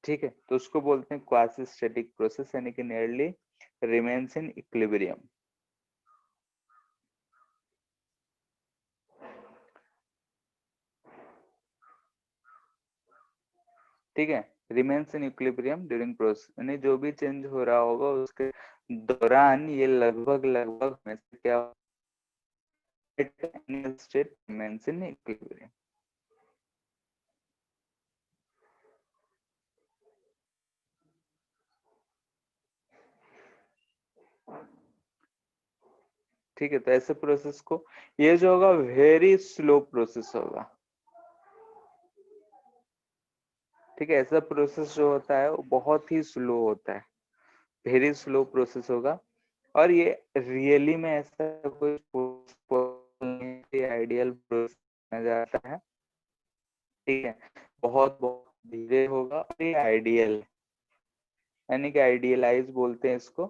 ठीक है। तो उसको बोलते हैं क्वासी स्टैटिक प्रोसेस, यानी कि नियरली रिमेन्स इन इक्विलिब्रियम, ठीक है। Remains in equilibrium during process, यानी जो भी चेंज हो रहा होगा उसके दौरान ये लगभग लगभग हमेशा क्या स्टेट रिमेन्स इन इक्विलिब्रियम, ठीक है। तो ऐसे प्रोसेस को, ये जो होगा वेरी स्लो प्रोसेस होगा, ठीक है। ऐसा प्रोसेस जो होता है वो बहुत ही स्लो होता है, वेरी स्लो प्रोसेस होगा, और ये रियली में ऐसा कोई आइडियल प्रोसेस माना जाता है, ठीक है। बहुत बहुत धीरे होगा और ये आइडियल, यानी कि आइडियलाइज बोलते हैं इसको,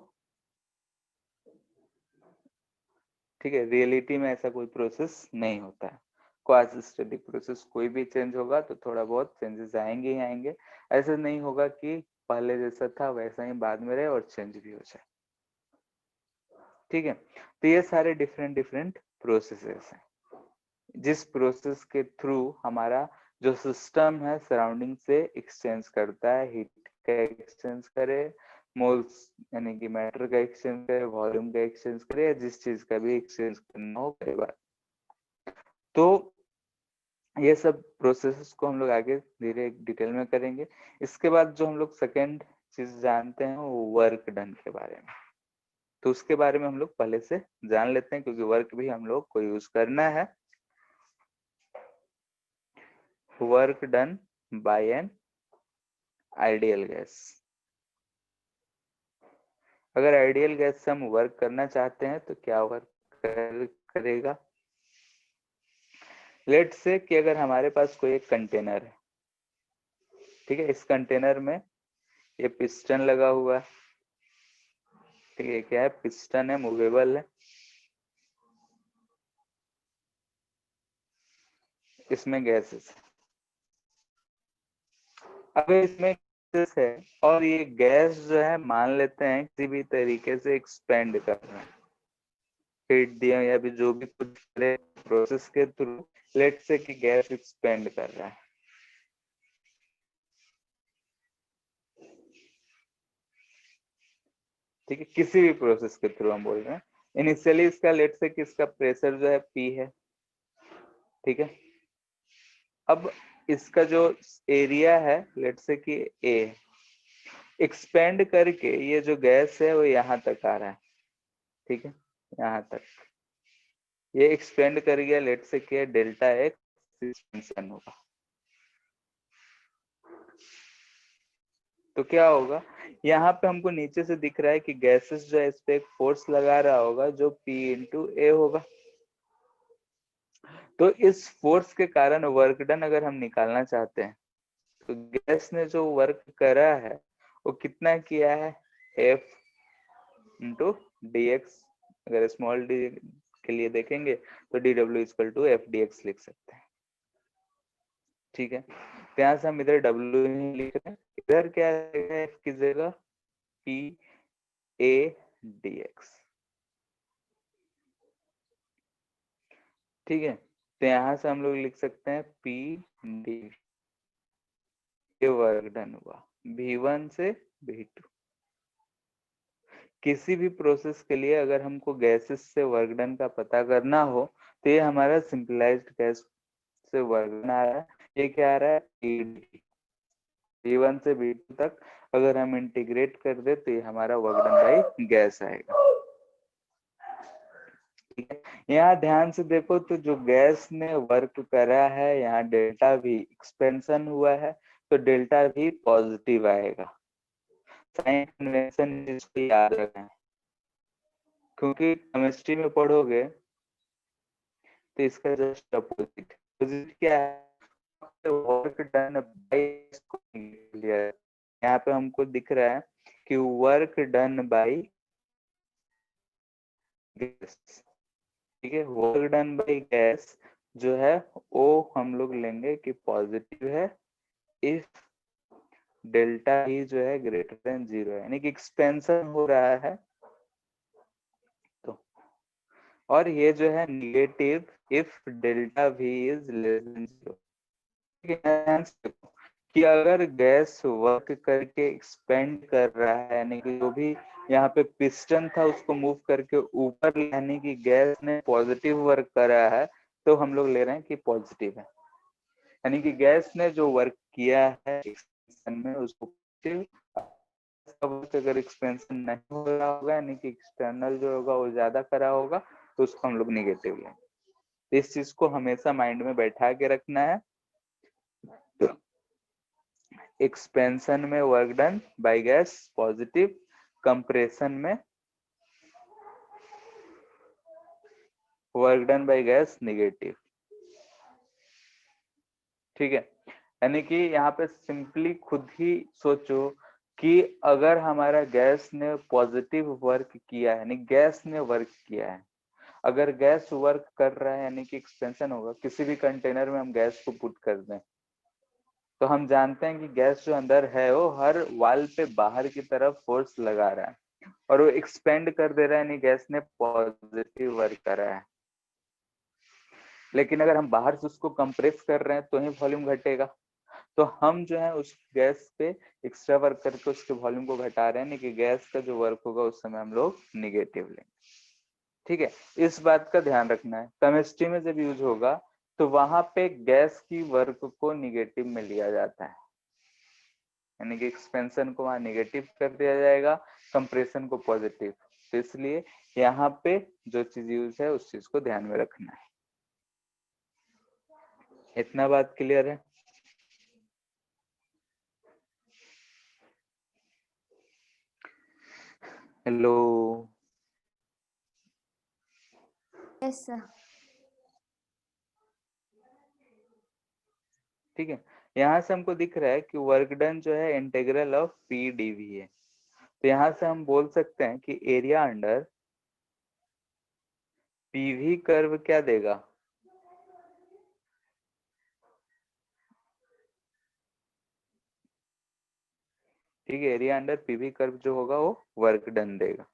ठीक है। रियलिटी में ऐसा कोई प्रोसेस नहीं होता है। क्वासी स्टैटिक प्रोसेस कोई भी चेंज होगा तो थोड़ा बहुत चेंजेस आएंगे ही आएंगे, ऐसा नहीं होगा कि पहले जैसा था वैसा ही बाद में रहे और चेंज भी हो जाए, ठीक है। तो ये सारे डिफरेंट डिफरेंट प्रोसेसेस हैं, जिस प्रोसेस के थ्रू हमारा जो सिस्टम है सराउंडिंग से एक्सचेंज करता है, हीट का एक्सचेंज करे, मोल्स यानी कि मैटर का एक्सचेंज करे, वॉल्यूम का एक्सचेंज करे, या जिस चीज का भी एक्सचेंज करना हो कई बार। तो ये सब प्रोसेसेस को हम लोग आगे धीरे डिटेल में करेंगे। इसके बाद जो हम लोग सेकेंड चीज जानते हैं वो वर्क डन के बारे में। तो उसके बारे में हम लोग पहले से जान लेते हैं, क्योंकि वर्क भी हम लोग को यूज करना है। Work done bye an ideal gas. अगर आइडियल गैस से हम वर्क करना चाहते हैं तो क्या वर्क करेगा? लेट्स से कि अगर हमारे पास कोई एक कंटेनर है, ठीक है, इस कंटेनर में ये पिस्टन लगा हुआ है, ठीक है, क्या है? पिस्टन है, मूवेबल है, इसमें गैसेस है। अगर इसमें गैसेस है और ये गैस जो है मान लेते हैं किसी भी तरीके से एक्सपेंड कर रहा है, हीट दिया या भी जो भी कुछ प्रोसेस के थ्रू, लेट्स से कि गैस एक्सपेंड कर रहा है, ठीक है, किसी भी प्रोसेस के थ्रू हम बोल रहे हैं। इनिशियली इसका लेट्स से कि इसका प्रेशर जो है P है, ठीक है। अब इसका जो एरिया है लेट्स से कि A, एक्सपेंड करके ये जो गैस है वो यहाँ तक आ रहा है, ठीक है, यहाँ तक ये एक्सपेंड कर गया, लेट्स से कि डेल्टा एक्स एक्सपेंशन होगा। तो क्या होगा, यहाँ पे हमको नीचे से दिख रहा है कि गैसेस जो है इस पे एक फोर्स लगा रहा होगा जो P इंटू ए होगा। तो इस फोर्स के कारण वर्क डन अगर हम निकालना चाहते हैं तो गैस ने जो वर्क करा है वो कितना किया है, F इंटू डी एक्स। अगर स्मॉल डी के लिए देखेंगे तो डी डब्ल्यू equal to f d x लिख सकते हैं, ठीक है। तो यहाँ से हम इधर W ही लिख रहे हैं, इधर क्या है F की जगह P A डी एक्स, ठीक है। तो यहाँ से हम लोग लिख सकते हैं P डी, ये वर्क डन हुआ V1 से V2। किसी भी प्रोसेस के लिए अगर हमको गैसेस से वर्क डन का पता करना हो तो ये हमारा सिंपलाइज्ड गैस से वर्क डन आ रहा है, ये क्या आ रहा है V1 से V2 तक अगर हम इंटीग्रेट कर दे तो ये हमारा वर्क डन बाई गैस आएगा, ठीक है। यहाँ ध्यान से देखो तो जो गैस ने वर्क करा है यहाँ डेल्टा भी एक्सपेंशन हुआ है, तो डेल्टा भी पॉजिटिव आएगा। साइन कन्वेंशन इसको याद रखें, क्योंकि केमिस्ट्री में पढ़ोगे तो इसका जस्ट अपोजिट। अपोजिट क्या है, वर्क डन बाय, यहाँ पे हमको दिख रहा है कि वर्क डन बाय गैस, ठीक है। वर्क डन बाय गैस जो है वो हम लोग लेंगे कि पॉजिटिव है इफ डेल्टा ही जो है ग्रेटर देन 0 है, यानी कि एक्सपेंशन हो रहा है। तो और ये जो है निगेटिव इफ डेल्टा भी इज लेस देन 0, कि अगर गैस वर्क करके एक्सपेंड कर रहा है, यानी कि जो भी यहाँ पे पिस्टन था उसको मूव करके ऊपर, यानी कि गैस ने पॉजिटिव वर्क करा है, तो हम लोग ले रहे हैं कि पॉजिटिव है, यानी कि गैस ने जो वर्क किया है एक्सपेंशन में उसको पॉजिटिव। अगर एक्सपेंशन नहीं हो रहा होगा यानी कि एक्सटर्नल जो होगा वो ज्यादा करा होगा तो उसको हम लोग निगेटिव लेंगे। इस चीज को हमेशा माइंड में बैठा के रखना है। एक्सपेंशन में work done by gas positive, compression में work done by gas negative, ठीक है। यानी कि यहाँ पे सिंपली खुद ही सोचो कि अगर हमारा गैस ने पॉजिटिव वर्क किया है, यानी गैस ने वर्क किया है, अगर गैस वर्क कर रहा है यानी कि एक्सपेंशन होगा। किसी भी कंटेनर में हम गैस को पुट कर दें तो हम जानते हैं कि गैस जो अंदर है वो हर वाल पे बाहर की तरफ फोर्स लगा रहा है और वो एक्सपेंड कर दे रहा है, यानी गैस ने पॉजिटिव वर्क करा है। लेकिन अगर हम बाहर से उसको कंप्रेस कर रहे हैं तो ही वॉल्यूम घटेगा। तो हम जो है उस गैस पे एक्स्ट्रा वर्क करके उसके वॉल्यूम को घटा रहे हैं, नहीं कि गैस का जो वर्क होगा उस समय हम लोग निगेटिव लेंगे। ठीक है, इस बात का ध्यान रखना है। केमिस्ट्री में जब यूज होगा तो वहां पे गैस की वर्क को निगेटिव में लिया जाता है, यानी कि एक्सपेंशन को वहां निगेटिव कर दिया जाएगा, कंप्रेशन को पॉजिटिव। तो इसलिए यहाँ पे जो चीज यूज है उस चीज को ध्यान में रखना है। इतना बात क्लियर है? हेलो? Yes sir. ठीक है, यहाँ से हमको दिख रहा है कि वर्क डन जो है इंटीग्रल ऑफ पी डीवी है। तो यहाँ से हम बोल सकते हैं कि एरिया अंडर पीवी कर्व क्या देगा? ठीक है, एरिया अंडर पीवी कर्व जो होगा वो वर्क डन देगा।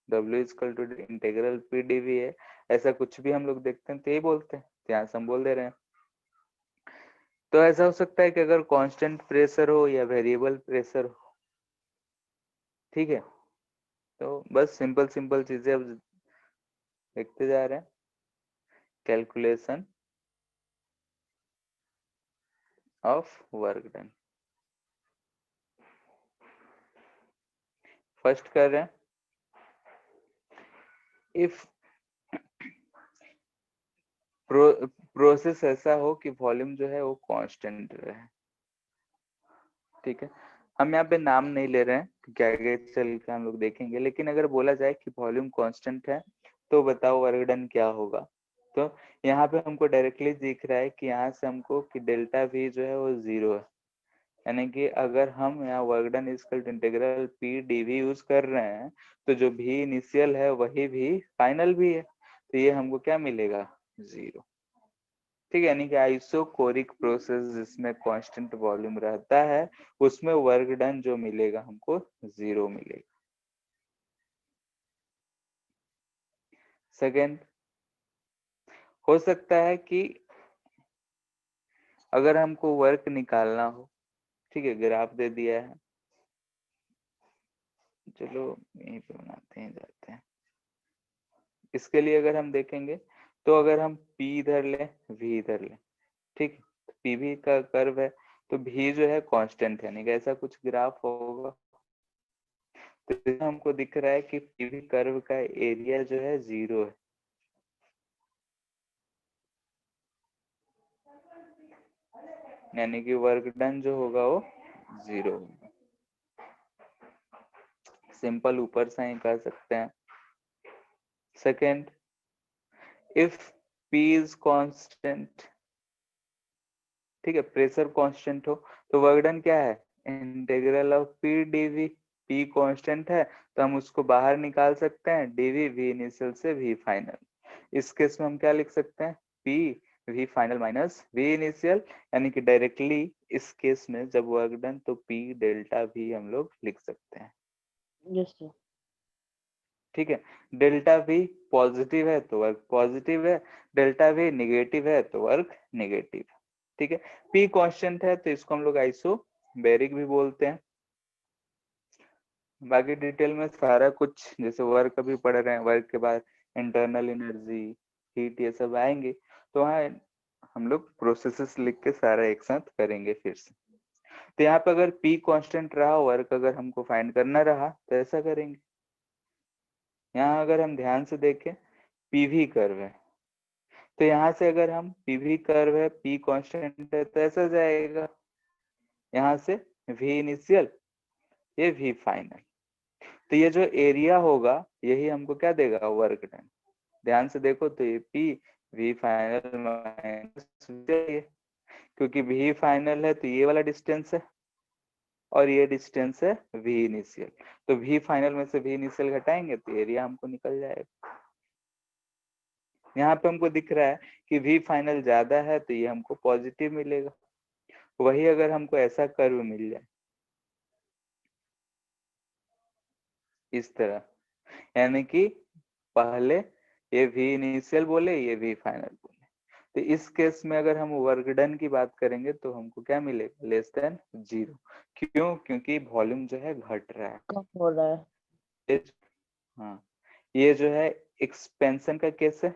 W equal to integral p dv है, ऐसा कुछ भी हम लोग देखते हैं तो यही बोलते हैं, तो यहाँ से हम बोल दे रहे हैं। तो ऐसा हो सकता है कि अगर कांस्टेंट प्रेशर हो या वेरिएबल प्रेशर हो। ठीक है, तो बस सिंपल सिंपल चीजें अब देखते जा रहे हैं। Calculation of work done first कर रहे हैं। इफ प्रोसेस ऐसा हो कि वॉल्यूम जो है वो कांस्टेंट रहे। ठीक है, हम यहाँ पे नाम नहीं ले रहे हैं क्योंकि आगे चल के हम लोग देखेंगे, लेकिन अगर बोला जाए कि वॉल्यूम कांस्टेंट है तो बताओ वर्क डन क्या होगा। तो यहाँ पे हमको डायरेक्टली दिख रहा है कि यहाँ से हमको कि डेल्टा वी जो है वो 0 है, यानी कि अगर हम यहाँ work done equal to integral p dv use कर रहे हैं तो जो भी इनिशियल है वही भी फाइनल भी है, तो ये हमको क्या मिलेगा? 0। ठीक है, यानी कि आइसोकोरिक प्रोसेस जिसमें कांस्टेंट वॉल्यूम रहता है उसमें वर्क डन जो मिलेगा हमको 0 मिलेगा। सेकेंड, हो सकता है कि अगर हमको वर्क निकालना हो, ठीक है, ग्राफ दे दिया है, चलो यहीं पे बनाते हैं, जाते हैं। इसके लिए अगर हम देखेंगे तो अगर हम P इधर ले, V इधर ले, ठीक है, तो PV का कर्व है तो V जो है कांस्टेंट है, नहीं कि ऐसा कुछ ग्राफ होगा। तो इसमें हमको दिख रहा है कि PV कर्व का एरिया जो है 0 है, यानी कि वर्क डन जो होगा वो 0 होगा। सिंपल ऊपर से ही कर सकते हैं। Second, if P is constant, ठीक है, प्रेशर कांस्टेंट हो तो वर्क डन क्या है? Integral of p dv. P constant है तो हम उसको बाहर निकाल सकते हैं, डीवी वी इनिशियल से वी फाइनल। इस केस में हम क्या लिख सकते हैं? P v final minus v initial, यानी कि डायरेक्टली इस केस में जब वर्क डन तो पी डेल्टा वी हम लोग लिख सकते हैं। Yes sir. ठीक है, डेल्टा वी पॉजिटिव है तो वर्क पॉजिटिव है, डेल्टा वी निगेटिव है तो वर्क निगेटिव है। ठीक है, पी कांस्टेंट है तो इसको हम लोग आइसोबैरिक भी बोलते हैं। बाकी डिटेल में सारा कुछ जैसे वर्क अभी पढ़ रहे हैं, वर्क के बाद इंटरनल एनर्जी, हीट, ये सब आएंगे तो वहाँ हम लोग प्रोसेसेस लिख के सारा एक साथ करेंगे फिर से। तो यहाँ पे अगर पी कांस्टेंट रहा, वर्क अगर हमको फाइंड करना रहा तो ऐसा करेंगे। यहाँ अगर हम ध्यान से देखें पीवी कर्व है, तो यहाँ से अगर हम पीवी कर्व है, पी कांस्टेंट है तो ऐसा जाएगा, यहाँ से वी इनिशियल, ये वी फाइनल। तो ये जो एरिया होगा यही हमको क्या देगा? Work done. ध्यान से देखो तो ये पी वी फाइनल माइनस, क्योंकि वी फाइनल है तो ये वाला डिस्टेंस है और ये डिस्टेंस है वी इनिशियल, तो वी फाइनल में से वी इनिशियल घटाएंगे तो एरिया हमको निकल जाएगा। यहाँ पे हमको दिख रहा है कि वी फाइनल ज्यादा है तो ये हमको पॉजिटिव मिलेगा। वही अगर हमको ऐसा कर्व मिल जाए इस तरह, यानी कि पहले ये v इनिशियल बोले, ये v फाइनल बोले। तो इस केस में अगर हम वर्क डन की बात करेंगे तो हमको क्या मिलेगा, लेस देन 0। क्यों? क्योंकि वॉल्यूम जो है घट रहा है। कम हो रहा है। हाँ, ये जो है एक्सपेंशन का केस है,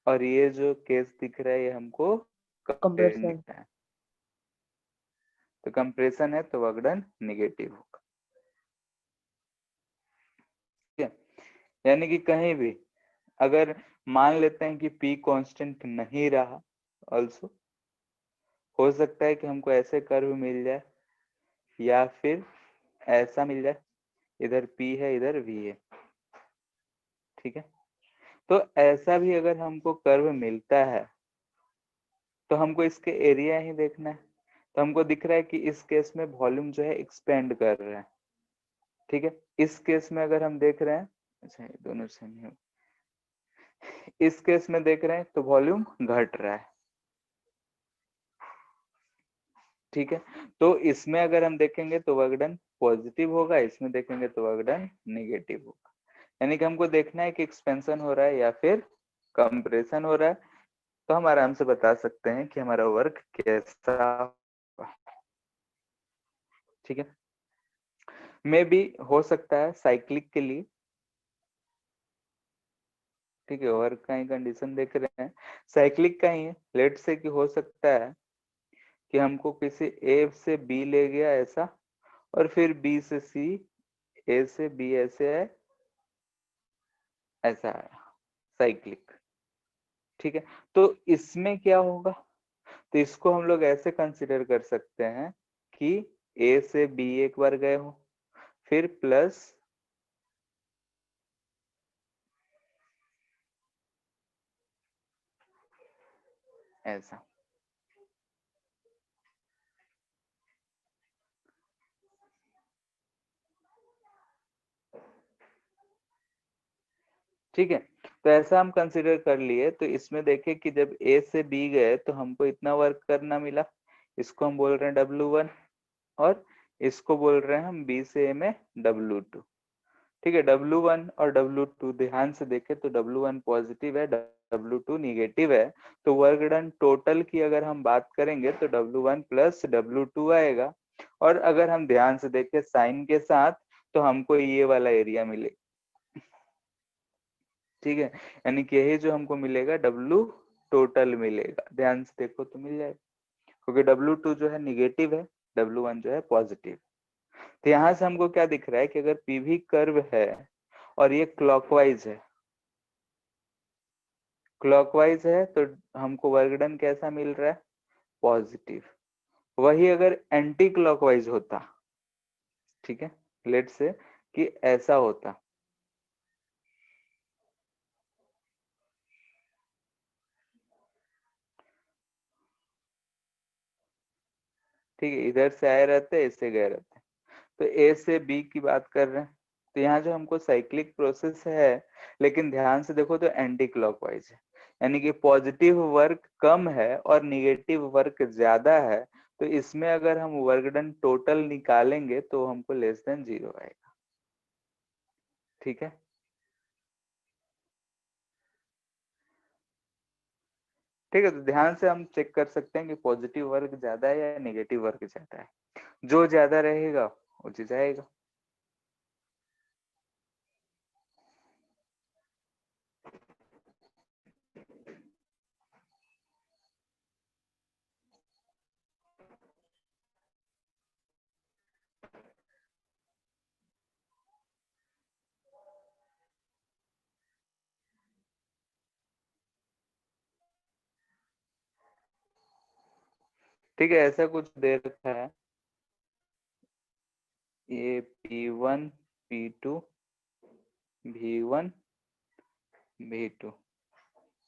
और ये जो केस दिख रहा है ये हमको कंप्रेशन कंप्रेशन। दिख रहा है। तो कंप्रेशन है तो वर्क डन निगेटिव होगा। ठीक है, यानी कि कहीं भी अगर मान लेते हैं कि P कांस्टेंट नहीं रहा, ऑल्सो हो सकता है कि हमको ऐसे कर्व मिल जाए या फिर ऐसा मिल जाए, इधर P है इधर V है। ठीक है, तो ऐसा भी अगर हमको कर्व मिलता है तो हमको इसके एरिया ही देखना है। तो हमको दिख रहा है कि इस केस में वॉल्यूम जो है एक्सपेंड कर रहा है। ठीक है, इस केस में अगर हम देख रहे हैं, अच्छा ये दोनों सेम ही, इस केस में देख रहे हैं तो वॉल्यूम घट रहा है। ठीक है, तो इसमें अगर हम देखेंगे तो वर्क डन पॉजिटिव होगा, इसमें देखेंगे तो वर्क डन नेगेटिव होगा। यानी कि हमको देखना है कि एक्सपेंशन हो रहा है या फिर कंप्रेशन हो रहा है, तो हम आराम से बता सकते हैं कि हमारा वर्क कैसा होगा। ठीक है, मे भी हो सकता है साइक्लिक के लिए। ठीक है, वर्क का ही कंडीशन देख रहे हैं, साइक्लिक का ही है। लेट से कि हो सकता है कि हमको किसी ए से बी ले गया ऐसा, और फिर बी से सी, ए से बी ऐसे है, ऐसा है साइक्लिक। ठीक है, तो इसमें क्या होगा, तो इसको हम लोग ऐसे कंसिडर कर सकते हैं कि ए से बी एक बार गए हो, फिर प्लस ऐसा। ठीक है, तो ऐसा हम कंसिडर कर लिए। तो इसमें देखें कि जब ए से बी गए तो हमको इतना वर्क करना मिला, इसको हम बोल रहे हैं W1, और इसको बोल रहे हैं हम बी से ए में W2। ठीक है, W1 और W2 ध्यान से देखें तो W1 पॉजिटिव है, W2 निगेटिव है। तो वर्क डन टोटल की अगर हम बात करेंगे तो W1 प्लस W2 आएगा, और अगर हम ध्यान से देखें साइन के साथ तो हमको ये वाला एरिया मिलेगा। ठीक है, यानी कि यही जो हमको मिलेगा W टोटल मिलेगा, ध्यान से देखो तो मिल जाएगा, क्योंकि W2 जो है निगेटिव है, W1 जो है पॉजिटिव। तो यहाँ से हमको क्या दिख रहा है कि अगर पीवी कर्व है और ये क्लॉकवाइज है, क्लॉकवाइज है तो हमको वर्क डन कैसा मिल रहा है, पॉजिटिव। वही अगर एंटी क्लॉकवाइज होता, ठीक है, लेट से कि ऐसा होता, ठीक है, इधर से आए रहते इससे गए रहते, तो ए से बी की बात कर रहे हैं, तो यहाँ जो हमको साइक्लिक प्रोसेस है, लेकिन ध्यान से देखो तो एंटी क्लॉकवाइज है, यानी कि पॉजिटिव वर्क कम है और निगेटिव वर्क ज्यादा है। तो इसमें अगर हम वर्क डन टोटल निकालेंगे तो हमको लेस देन 0 आएगा। ठीक है, ठीक है, तो ध्यान से हम चेक कर सकते हैं कि पॉजिटिव वर्क ज्यादा है या नेगेटिव वर्क ज्यादा है। जो ज्यादा रहेगा वो चीज आएगा। ठीक है, ऐसा कुछ दे रखा है, ये P1 P2 V1 V2,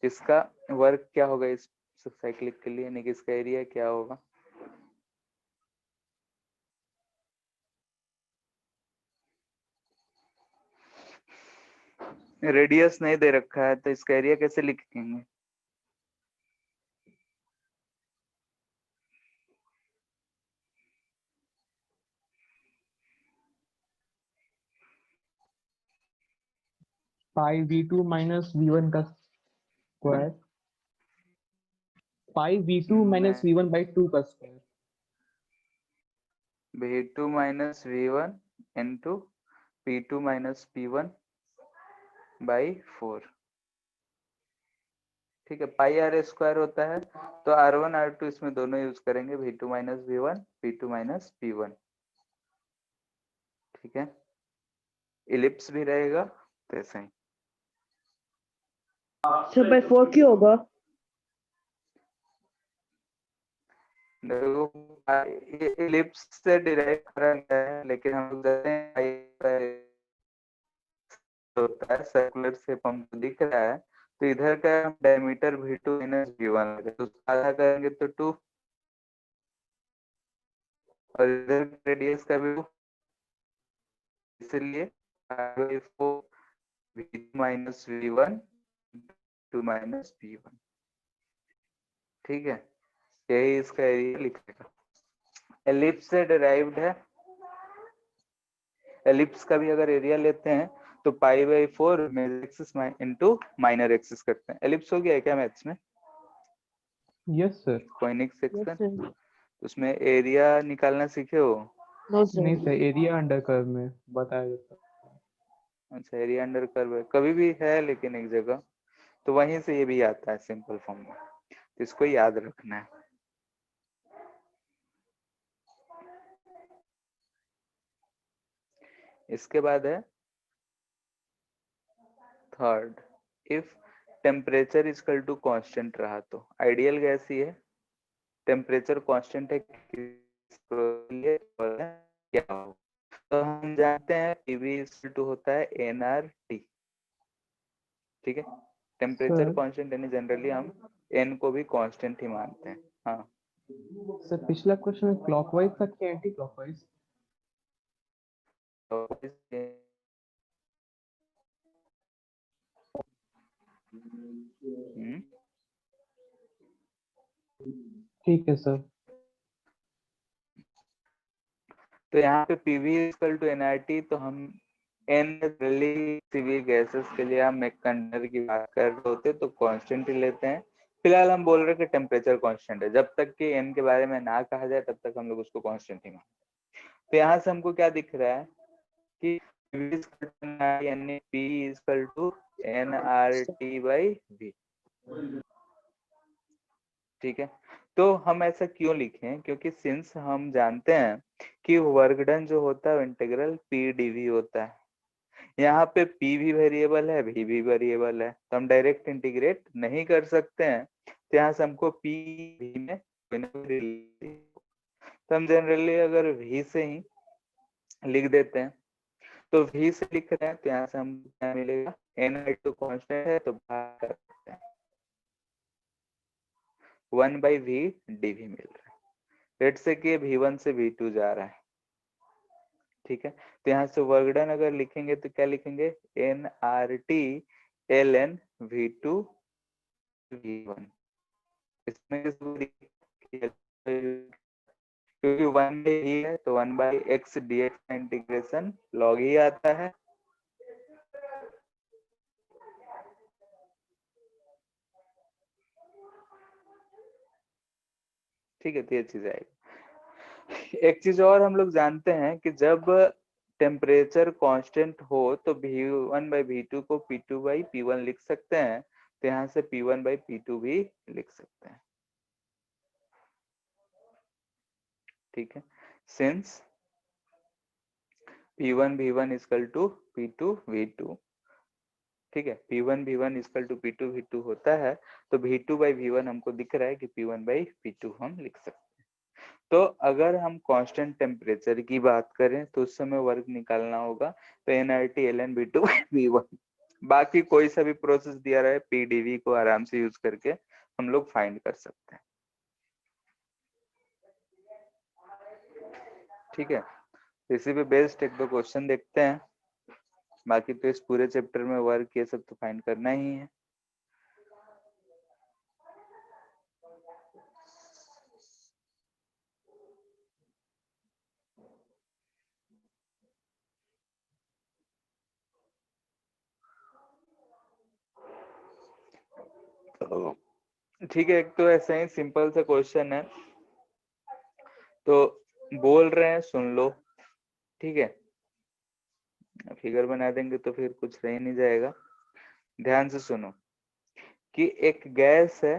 इसका वर्क क्या होगा इस साइक्लिक के लिए, यानी कि इसका एरिया क्या होगा। रेडियस नहीं दे रखा है तो इसका एरिया कैसे लिखेंगे। पाई v2 माइनस v1 का square, pi v2 minus v1 by 2 का square. v2 minus v1 into p2 minus p1 by 4। ठीक है, पाई आर स्क्वायर होता है, तो r1 r2 इसमें दोनों यूज करेंगे, v2 minus v1 p2 minus p1। ठीक है, इलिप्स भी रहेगा तो ऐसा ही। सर बाय 4 क्यों होगा? देखो ये इलिप्स से डिराइव करा गया है, लेकिन हम लोग जानते हैं होता है सर्कुलर शेप हमको दिख रहा है, तो इधर का डायमीटर v2 माइनस v1 तो आधा करेंगे तो 2, और इधर रेडियस का भी 2, इसलिए v2 minus v1 2 minus v1। ठीक है, यही इसका एरिया लिखेगा। एलिप्स से डिराइव्ड है, एलिप्स का भी अगर एरिया लेते हैं तो pi by 4 major axis into minor axis करते हैं। एलिप्स हो गया है क्या मैथ्स में? Yes sir. Conic yes section, sir. उसमें एरिया निकालना सीखे हो? No sir. नहीं सर, एरिया अंडर कर्व में बताया जाता है। अच्छा, एरिया अंडर कर्व है, कभी भी है लेकिन एक जगह, तो वहीं से ये भी आता है सिंपल फॉर्म में, तो इसको याद रखना है। इसके बाद है third, if temperature is equal to constant रहा तो आइडियल गैस ही है, टेम्परेचर कांस्टेंट है क्या हो, तो हम जानते हैं PV इक्वल टू होता है nRT। ठीक है, टेम्परेचर सर कांस्टेंट यानी जनरली हम n को भी कांस्टेंट ही मानते हैं। हाँ सर, पिछला क्वेश्चन क्लॉकवाइज था कि एंटी क्लॉकवाइज? तो ठीक है सर। तो यहाँ पे PV इक्वल टू nRT, तो हम n सिविल गैसेस के लिए हम एक कंडक्टर की बात कर रहे होते तो कांस्टेंट ही लेते हैं। फिलहाल हम बोल रहे कि टेम्परेचर कांस्टेंट है, जब तक कि n के बारे में ना कहा जाए तब तक हम लोग उसको कांस्टेंट ही मानते। तो यहाँ से हमको क्या दिख रहा है कि PV इक्वल टू nRT यानी P equal to nRT by V। ठीक है, तो हम ऐसा क्यों लिखें, क्योंकि सिंस हम जानते हैं कि वर्क डन जो होता है इंटीग्रल P dV होता है, यहाँ पे P भी वेरिएबल है, V भी वेरिएबल है, तो हम डायरेक्ट इंटीग्रेट नहीं कर सकते हैं, तो यहाँ से हमको P V में तो हम जनरली अगर V से ही लिख देते हैं, तो V से लिख रहे हैं तो यहाँ से हम क्या मिलेगा, n तो कांस्टेंट है तो भाग कर सकते हैं, 1 बाई V dV मिल रहा है। लेट से कि V1 से V2 जा रहा है। ठीक है, तो यहाँ से वर्क डन अगर लिखेंगे तो क्या लिखेंगे, nRT ln V2 V1। इसमें क्योंकि 1 बाई ही है तो 1 बाई x dx का इंटीग्रेशन लॉग ही आता है। ठीक है, तो ये चीज आएगी। एक चीज और हम लोग जानते हैं कि जब टेम्परेचर कांस्टेंट हो तो V1 बाई V2 को P2 बाई P1 लिख सकते हैं, तो यहाँ से P1 बाई P2 भी लिख सकते हैं। ठीक है, since P1 V1 equal to P2 V2। ठीक है, P1 V1 equal to P2 V2 होता है, तो V2 बाई V1 हमको दिख रहा है कि P1 बाई P2 हम लिख सकते हैं। तो अगर हम कांस्टेंट टेम्परेचर की बात करें तो उस समय वर्क निकालना होगा, तो nRT ln V2 V1। बाकी कोई सा भी प्रोसेस दिया रहे PdV को आराम से यूज करके हम लोग फाइंड कर सकते हैं। ठीक है, इसी पे बेस्ड एक दो क्वेश्चन देखते हैं, बाकी तो इस पूरे चैप्टर में वर्क ये सब तो फाइंड करना ही है। ठीक है, एक तो ऐसा ही सिंपल सा क्वेश्चन है, तो बोल रहे हैं सुन लो, ठीक है। फिगर बना देंगे तो फिर कुछ रह नहीं जाएगा। ध्यान से सुनो कि एक गैस है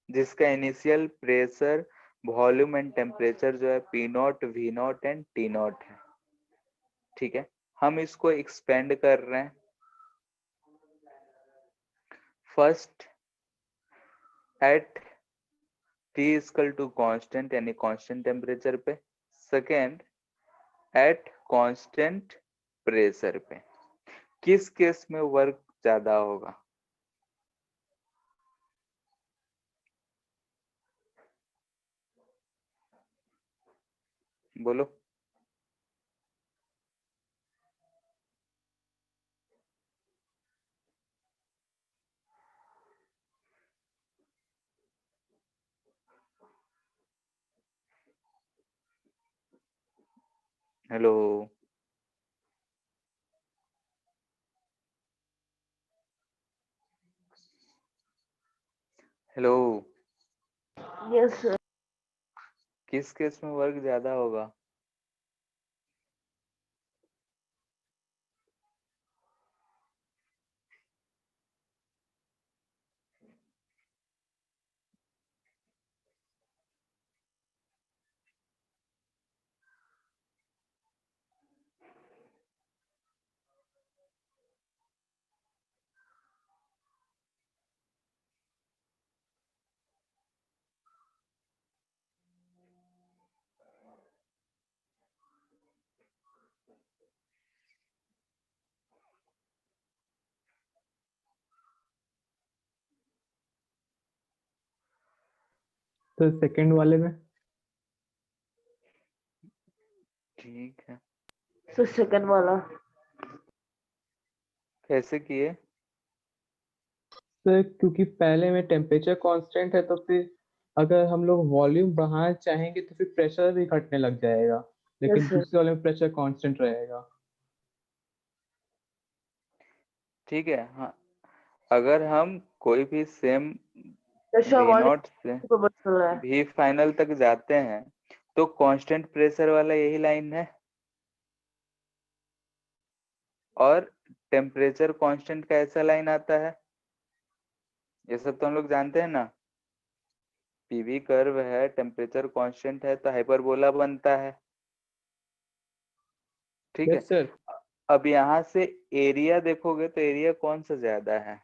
जिसका initial pressure, volume and temperature जो है p naught, v naught and t naught है, ठीक है। हम इसको एक्सपेंड कर रहे हैं first at T equal to constant यानी कांस्टेंट टेम्परेचर पे, सेकेंड एट कांस्टेंट प्रेशर पे। किस केस में वर्क ज्यादा होगा? बोलो। Hello, hello, Yes, sir. किस केस में वर्क ज्यादा होगा? तो सेकंड वाले में ठीक है, So second वाला. कैसे किए? तो क्योंकि पहले में टेम्परेचर कांस्टेंट है, तो फिर अगर हम लोग वॉल्यूम बढ़ाना चाहेंगे तो फिर प्रेशर भी घटने लग जाएगा, लेकिन Yes, sir. दूसरे वाले में प्रेशर कांस्टेंट रहेगा। ठीक है, हाँ। अगर हम कोई भी सेम Pressure वी वाले नॉट से को बदल रहा है. वी फाइनल तक जाते हैं तो कांस्टेंट प्रेशर वाला यही लाइन है, और टेम्परेचर कांस्टेंट का ऐसा लाइन आता है। ये सब तो हम लोग जानते हैं ना, पीवी कर्व है, टेम्परेचर कांस्टेंट है तो हाइपरबोला बनता है, ठीक है। Yes sir. अब यहाँ से एरिया देखोगे तो एरिया कौन सा ज्यादा है?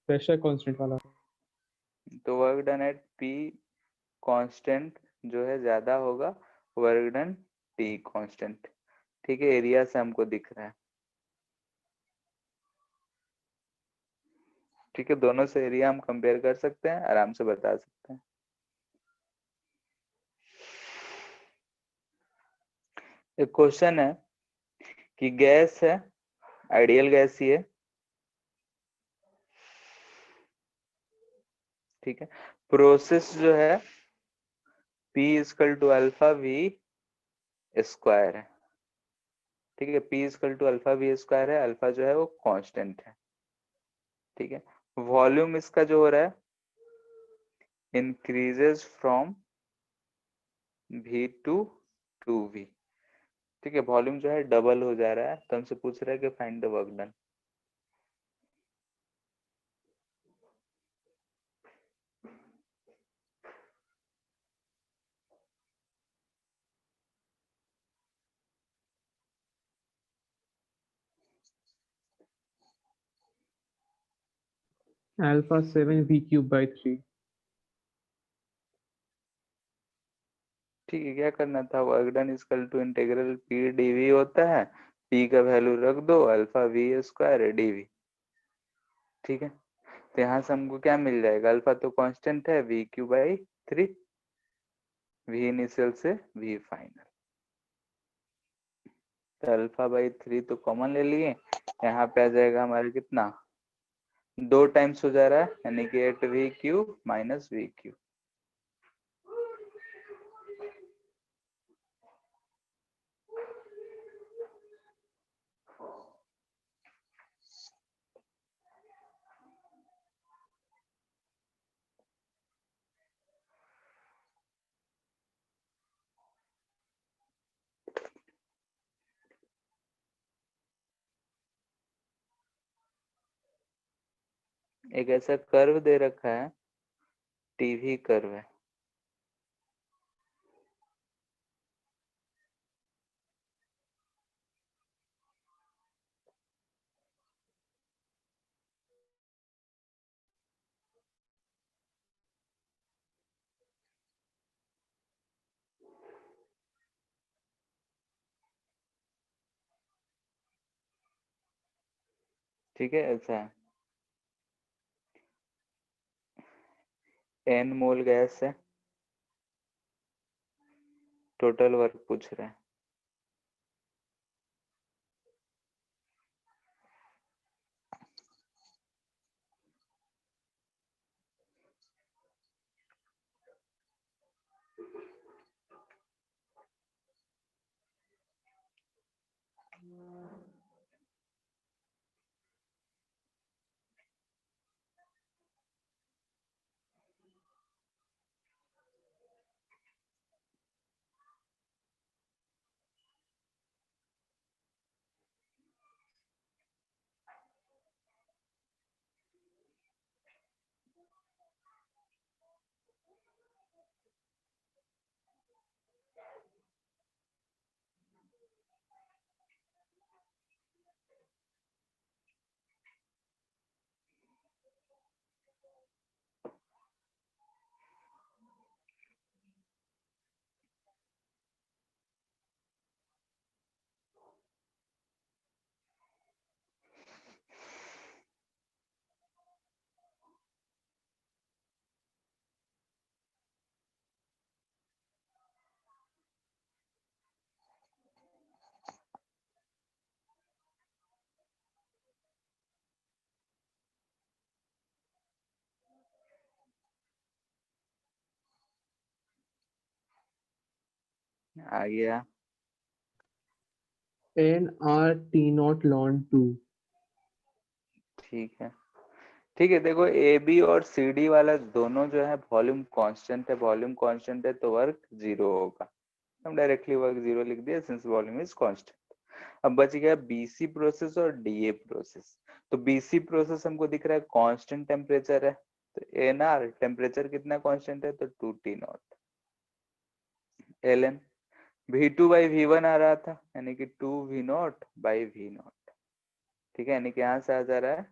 प्रेशर कांस्टेंट वाला। तो work done at P constant जो है ज्यादा होगा वर्क डन टी कांस्टेंट, ठीक है। एरिया से हमको दिख रहा है, ठीक है। दोनों से एरिया हम कंपेयर कर सकते हैं, आराम से बता सकते हैं। एक क्वेश्चन है कि गैस है, आइडियल गैस ही है, ठीक है। प्रोसेस जो है P equal to alpha v square है, ठीक है। P equal to alpha v square है, अल्फा जो है वो कांस्टेंट है, ठीक है। वॉल्यूम इसका जो हो रहा है increases from V to V, ठीक है। वॉल्यूम जो है डबल हो जा रहा है, तो हमसे पूछ रहा है कि find the work done. Alpha 7 v³/3। ठीक है, क्या करना था? Work done equal to integral P dV होता है, P का वैल्यू रख दो, अल्फा वी स्क्वायर dV, ठीक है। तो यहाँ से हमको क्या मिल जाएगा? अल्फा तो कांस्टेंट है, V³/3, V इनिशियल से V फाइनल, तो अल्फा/3 तो कॉमन ले लिए। यहाँ पे आ जाएगा हमारा कितना, 2 टाइम्स हो जा रहा है, यानी कि 8v³ - v³। एक ऐसा कर्व दे रखा है, टीवी कर्व है, ठीक है, ऐसा है, n मोल गैस है, टोटल वर्क पूछ रहे हैं। आ गया। nRT0 ln 2। ठीक है, ठीक है, देखो ए बी और सी डी वाला दोनों जो है वॉल्यूम कांस्टेंट है, वॉल्यूम कांस्टेंट है तो वर्क जीरो होगा, हम डायरेक्टली वर्क जीरो लिख दिया सिंस वॉल्यूम इज कांस्टेंट। अब बच गया बीसी प्रोसेस और डीए प्रोसेस। तो बीसी प्रोसेस हमको दिख रहा है कांस्टेंट टेम्परेचर है, तो एनआर टेम्परेचर कितना कांस्टेंट है, तो 2T0 L N. V2 by V1 आ रहा था, यानी कि 2V0 बाई V0, ठीक है, यानी कि यहाँ से आ जा रहा है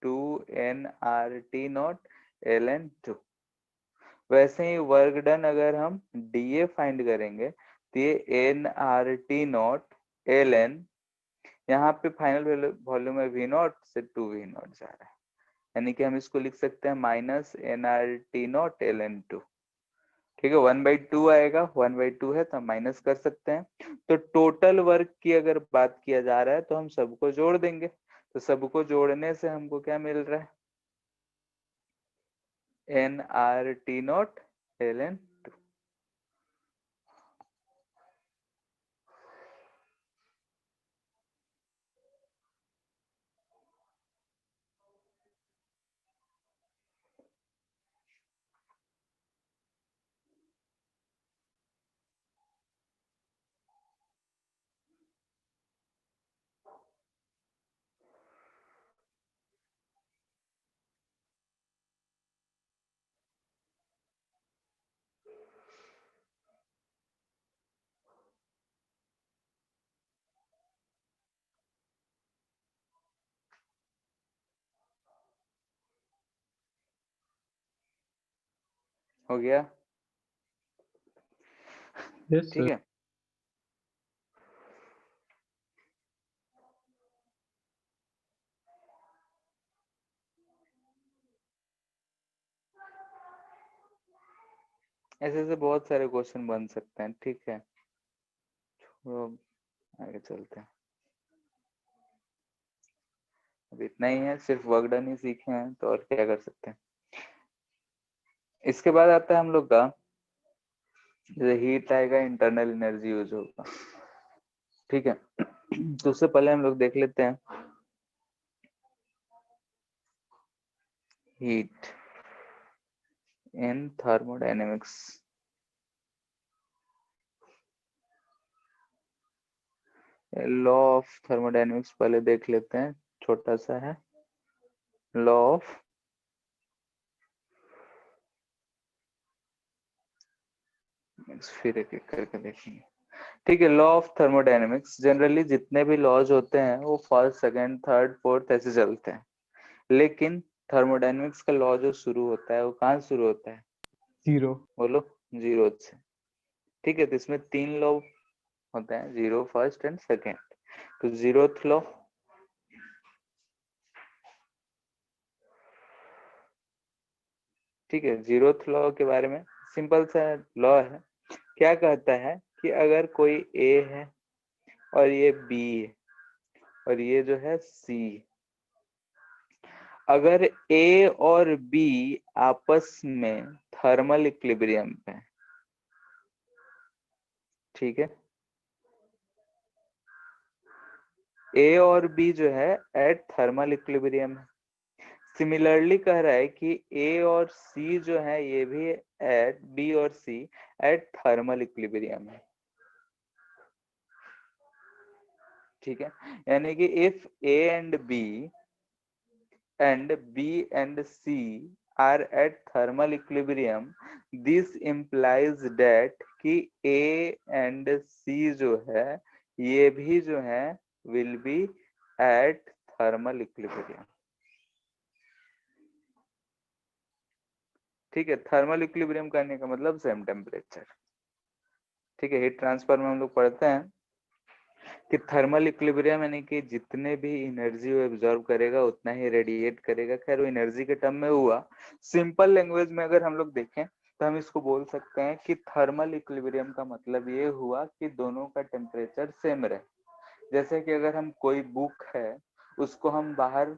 2nRT0 ln2। वैसे ही वर्क डन अगर हम डीए फाइंड करेंगे तो ये nRT0 ln, यहाँ पे फाइनल वॉल्यूम है V0 से 2V0 जा रहा है, यानी कि हम इसको लिख सकते हैं माइनस nRT0 ln2। ठीक है, 1/2 आएगा, 1/2 है तो हम माइनस कर सकते हैं। तो टोटल वर्क की अगर बात किया जा रहा है तो हम सबको जोड़ देंगे, तो सबको जोड़ने से हमको क्या मिल रहा है, nRT0 ln2। हो गया, यस ठीक सर। है। ऐसे ऐसे बहुत सारे क्वेश्चन बन सकते हैं, ठीक है, तो आगे चलते हैं। अब इतना ही है, सिर्फ वर्क डन ही सीखे हैं तो और क्या कर सकते हैं। इसके बाद आता है हम लोग का, जैसे हीट आएगा इंटरनल एनर्जी यूज होगा, ठीक है। तो उससे पहले हम लोग देख लेते हैं heat in thermodynamics. Law of thermodynamics पहले देख लेते हैं, छोटा सा है लॉ ऑफ थर्मोडायनेमिक्स फिर एक एक करके देखेंगे। ठीक है, लॉ ऑफ थर्मोडायनेमिक्स जनरली जितने भी लॉज होते हैं वो फर्स्ट, सेकंड, थर्ड, फोर्थ ऐसे चलते हैं, लेकिन थर्मोडायनेमिक्स का लॉ जो शुरू होता है वो कहाँ शुरू होता है? 0। बोलो, जीरो से। ठीक है, तो इसमें 3 लॉ होते हैं, जीरो, फर्स्ट एंड सेकंड। तो जीरोथ लॉ, ठीक है, जीरोथ लॉ के बारे में सिंपल सा लॉ है, क्या कहता है कि अगर कोई ए है और ये बी है और ये जो है सी, अगर ए और बी आपस में थर्मल इक्विलिब्रियम पे है, ठीक है, ए और बी जो है एट थर्मल इक्विलिब्रियम है। सिमिलरली कह रहा है कि ए और सी जो है ये भी एट, बी और सी एट थर्मल इक्विलिब्रियम है। ठीक है, यानी कि if a and b and C are at thermal equilibrium, this implies that कि A and C जो है ये भी जो है will be at thermal equilibrium। ठीक है, थर्मल इक्विलिब्रियम करने का मतलब सेम टेम्परेचर। ठीक है, हीट ट्रांसफर में हम लोग पढ़ते हैं कि थर्मल इक्विलिब्रियम यानी कि जितने भी एनर्जी वो एब्जॉर्ब करेगा उतना ही रेडिएट करेगा। खैर वो एनर्जी के टर्म में हुआ, सिंपल लैंग्वेज में अगर हम लोग देखें तो हम इसको बोल सकते हैं कि थर्मल इक्विलिब्रियम का मतलब ये हुआ कि दोनों का टेम्परेचर सेम रहे। जैसे कि अगर हम कोई बुक है उसको हम बाहर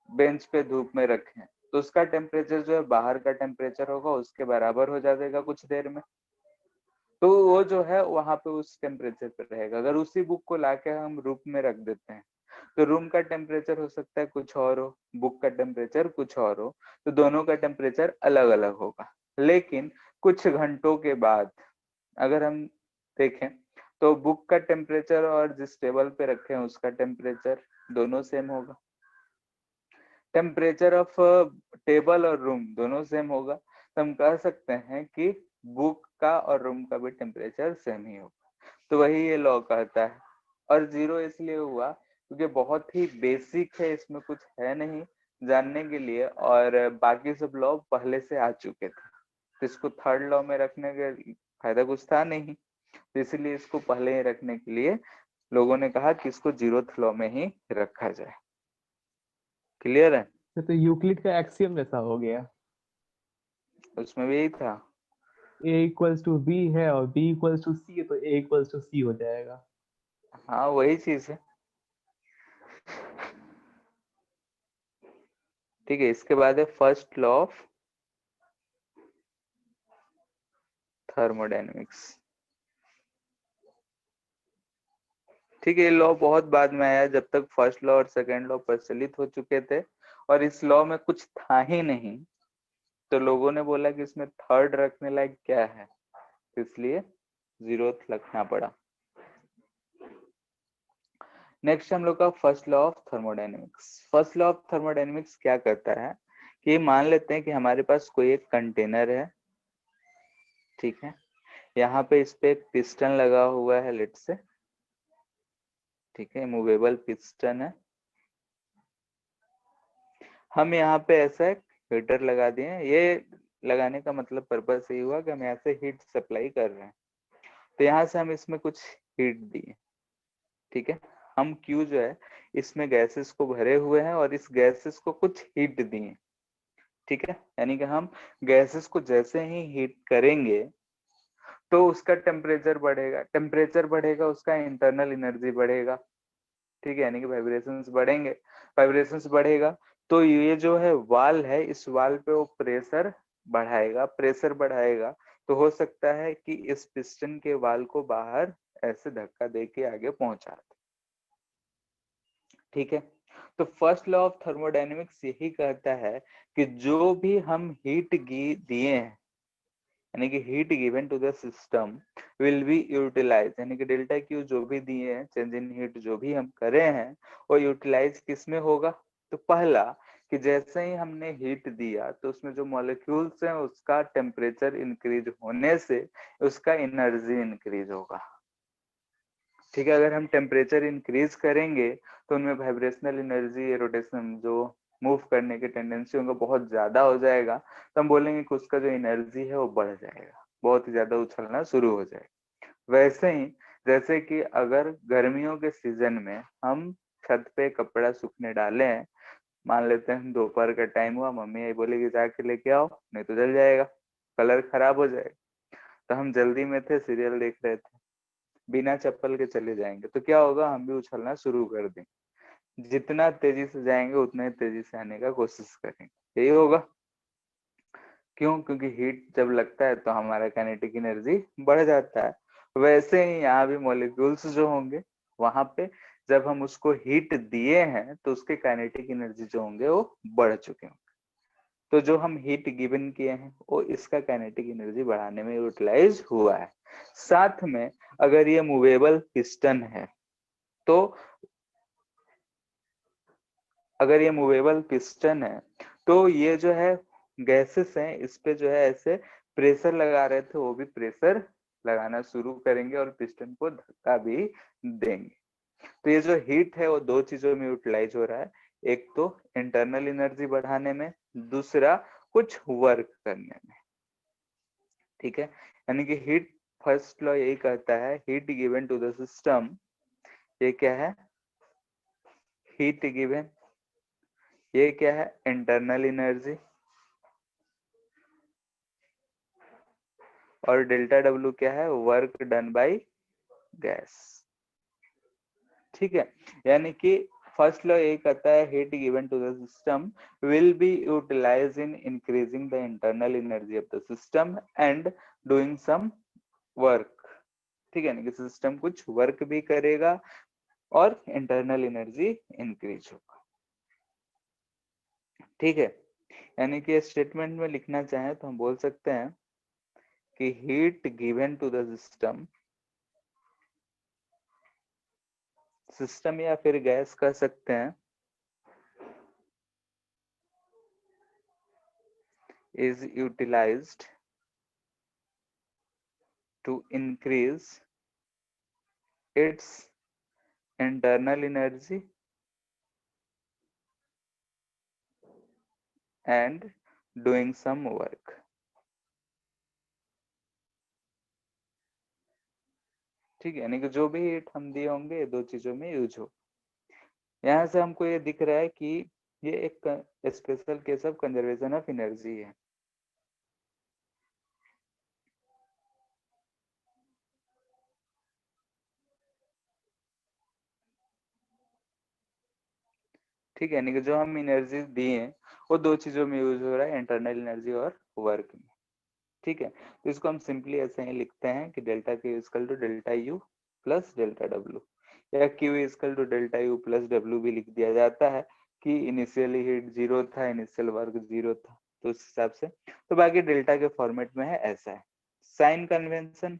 बेंच पे धूप में रखें तो उसका टेम्परेचर जो है बाहर का टेम्परेचर होगा उसके बराबर हो जाएगा कुछ देर में, तो वो जो है वहां पे उस टेम्परेचर पे रहेगा। अगर उसी बुक को लाके हम रूम में रख देते हैं तो रूम का टेम्परेचर हो सकता है कुछ और हो, बुक का टेम्परेचर कुछ और हो, तो दोनों का टेम्परेचर अलग अलग होगा। लेकिन कुछ घंटों के बाद अगर हम देखें तो बुक का टेम्परेचर और जिस टेबल पे रखे हैं उसका टेम्परेचर दोनों सेम होगा, टेम्परेचर ऑफ टेबल और रूम दोनों सेम होगा, तो हम कह सकते हैं कि बुक का और रूम का भी टेम्परेचर सेम ही होगा। तो वही ये लॉ कहता है। और जीरो इसलिए हुआ क्योंकि बहुत ही बेसिक है, इसमें कुछ है नहीं जानने के लिए, और बाकी सब लॉ पहले से आ चुके थे, तो इसको थर्ड लॉ में रखने के फायदा कुछ था नहीं, तो इसलिए इसको पहले ही रखने के लिए लोगों ने कहा कि इसको जीरोथ लॉ में ही रखा जाए। क्लियर है? तो यूक्लिड का एक्सियम जैसा हो गया, उसमें भी यही था। A इक्वल्स टू B है और B इक्वल्स टू C है तो A इक्वल्स टू C हो जाएगा। हाँ वही चीज है। ठीक है, इसके बाद है फर्स्ट लॉ ऑफ थर्मोडायनेमिक्स। ठीक है, ये लॉ बहुत बाद में आया, जब तक फर्स्ट लॉ और सेकेंड लॉ प्रचलित हो चुके थे और इस लॉ में कुछ था ही नहीं, तो लोगों ने बोला कि इसमें थर्ड रखने लायक क्या है, तो इसलिए जीरोथ रखना पड़ा। नेक्स्ट हम लोग का first law of thermodynamics. First law of thermodynamics क्या कहता है कि मान लेते हैं कि हमारे पास कोई एक कंटेनर है, ठीक है, यहाँ पे इस पे एक पिस्टन लगा हुआ है लेट से, ठीक है, मूवेबल पिस्टन है। हम यहाँ पे ऐसा एक हीटर लगा दिए, ये लगाने का मतलब पर्पस ये हुआ कि हम यहाँ से हीट सप्लाई कर रहे हैं, तो यहाँ से हम इसमें कुछ हीट दिए, ठीक है, हम क्यू जो है इसमें गैसेस को भरे हुए हैं और इस गैसेस को कुछ हीट दिए, ठीक है, यानी कि हम गैसेस को जैसे ही हीट करेंगे तो उसका टेम्परेचर बढ़ेगा, टेम्परेचर बढ़ेगा उसका इंटरनल एनर्जी बढ़ेगा, ठीक है, यानी कि वाइब्रेशंस बढ़ेंगे, वाइब्रेशंस बढ़ेगा तो ये जो है वाल है, इस वाल पे वो प्रेशर बढ़ाएगा, प्रेशर बढ़ाएगा तो हो सकता है कि इस पिस्टन के वाल को बाहर ऐसे धक्का दे के आगे पहुंचा दे, ठीक है। तो फर्स्ट लॉ ऑफ थर्मोडायनेमिक्स यही कहता है कि जो भी हम हीट दिए हैं, यानी कि heat given to the system will be utilize, यानी कि डेल्टा क्यू जो भी दिए हैं, चेंज इन हीट जो भी हम करे हैं वो यूटिलाइज किस में होगा, तो पहला कि जैसे ही हमने हीट दिया तो उसमें जो मॉलिक्यूल्स हैं उसका टेम्परेचर इंक्रीज होने से उसका एनर्जी इंक्रीज होगा। ठीक है, अगर हम टेम्परेचर इंक्रीज करेंगे तो उनमें वाइब्रेशनल एनर्जी, रोटेशन, जो मूव करने की टेंडेंसी होगा बहुत ज्यादा हो जाएगा, तो हम बोलेंगे कि उसका जो एनर्जी है वो बढ़ जाएगा, बहुत ही ज्यादा उछलना शुरू हो जाएगा। वैसे ही जैसे कि अगर गर्मियों के सीजन में हम छत पे कपड़ा सूखने डाले हैं, मान लेते हैं दोपहर का टाइम हुआ, मम्मी यही बोलेगी जाके लेके आओ नहीं तो जल जाएगा, कलर खराब हो जाएगा। तो हम जल्दी में थे, सीरियल देख रहे थे, बिना चप्पल के चले जाएंगे तो क्या होगा, हम भी उछलना शुरू कर देंगे। जितना तेजी से जाएंगे उतना ही तेजी से आने का कोशिश करेंगे, यही होगा। क्यों? क्योंकि हीट जब लगता है तो हमारा काइनेटिक एनर्जी बढ़ जाता है। वैसे ही यहाँ भी मॉलिक्यूल्स जो होंगे वहां पे जब हम उसको हीट दिए हैं तो उसके काइनेटिक एनर्जी जो होंगे वो बढ़ चुके होंगे। तो जो हम हीट गिवन किए हैं वो इसका काइनेटिक एनर्जी बढ़ाने में यूटिलाइज हुआ है। साथ में अगर ये मूवेबल पिस्टन है तो अगर ये मूवेबल पिस्टन है तो ये जो है गैसेस हैं, इस पे जो है ऐसे प्रेशर लगा रहे थे, वो भी प्रेशर लगाना शुरू करेंगे और पिस्टन को धक्का भी देंगे। तो ये जो हीट है वो दो चीजों में यूटिलाइज हो रहा है, एक तो इंटरनल एनर्जी बढ़ाने में, दूसरा कुछ वर्क करने में। ठीक है, यानी कि हीट फर्स्ट लॉ यही कहता है, heat given to the system, ये क्या है, हीट गिवन, ये क्या है, इंटरनल एनर्जी, और डेल्टा डब्ल्यू क्या है, वर्क डन बाय गैस। ठीक है, यानी कि फर्स्ट लॉ ये कहता है heat given to the system will be utilized in increasing the internal energy of the system and doing some work. ठीक है, यानी कि सिस्टम कुछ वर्क भी करेगा और इंटरनल एनर्जी इंक्रीज होगा। ठीक है, यानी कि स्टेटमेंट में लिखना चाहें तो हम बोल सकते हैं कि heat given to the system, system या फिर गैस कह सकते हैं, is utilized to increase its internal energy and doing some work। ठीक है, यानी कि जो भी हीट हम दिए होंगे ये दो चीजों में यूज हो। यहाँ से हमको ये दिख रहा है कि ये एक special case of conservation of energy है। ठीक है, यानी कि जो हम एनर्जी दिए हैं वो दो चीजों में यूज हो रहा है, इंटरनल एनर्जी और वर्क में। ठीक है, तो इसको हम सिंपली ऐसे ही लिखते हैं कि delta Q equal to delta U plus delta W, या Q equal to delta U plus W भी लिख दिया जाता है कि इनिशियली हीट 0 था, इनिशियल वर्क 0 था, तो उस हिसाब से। तो बाकी डेल्टा के फॉर्मेट में है ऐसा है। साइन कन्वेंशन,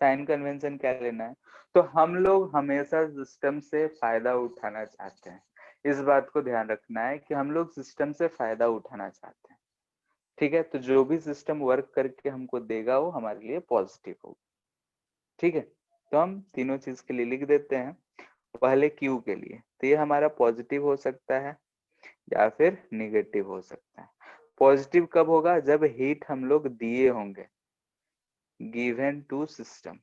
साइन कन्वेंशन क्या लेना है, तो हम लोग हमेशा सिस्टम से फायदा उठाना चाहते हैं। इस बात को ध्यान रखना है कि हम लोग सिस्टम से फायदा उठाना चाहते हैं। ठीक है, तो जो भी सिस्टम वर्क करके हमको देगा वो हमारे लिए पॉजिटिव होगा। ठीक है, तो हम तीनों चीज के लिए लिख देते हैं। पहले क्यू के लिए, तो ये हमारा पॉजिटिव हो सकता है या फिर निगेटिव हो सकता है। पॉजिटिव कब होगा, जब हीट हम लोग दिए होंगे, गिवन टू सिस्टम।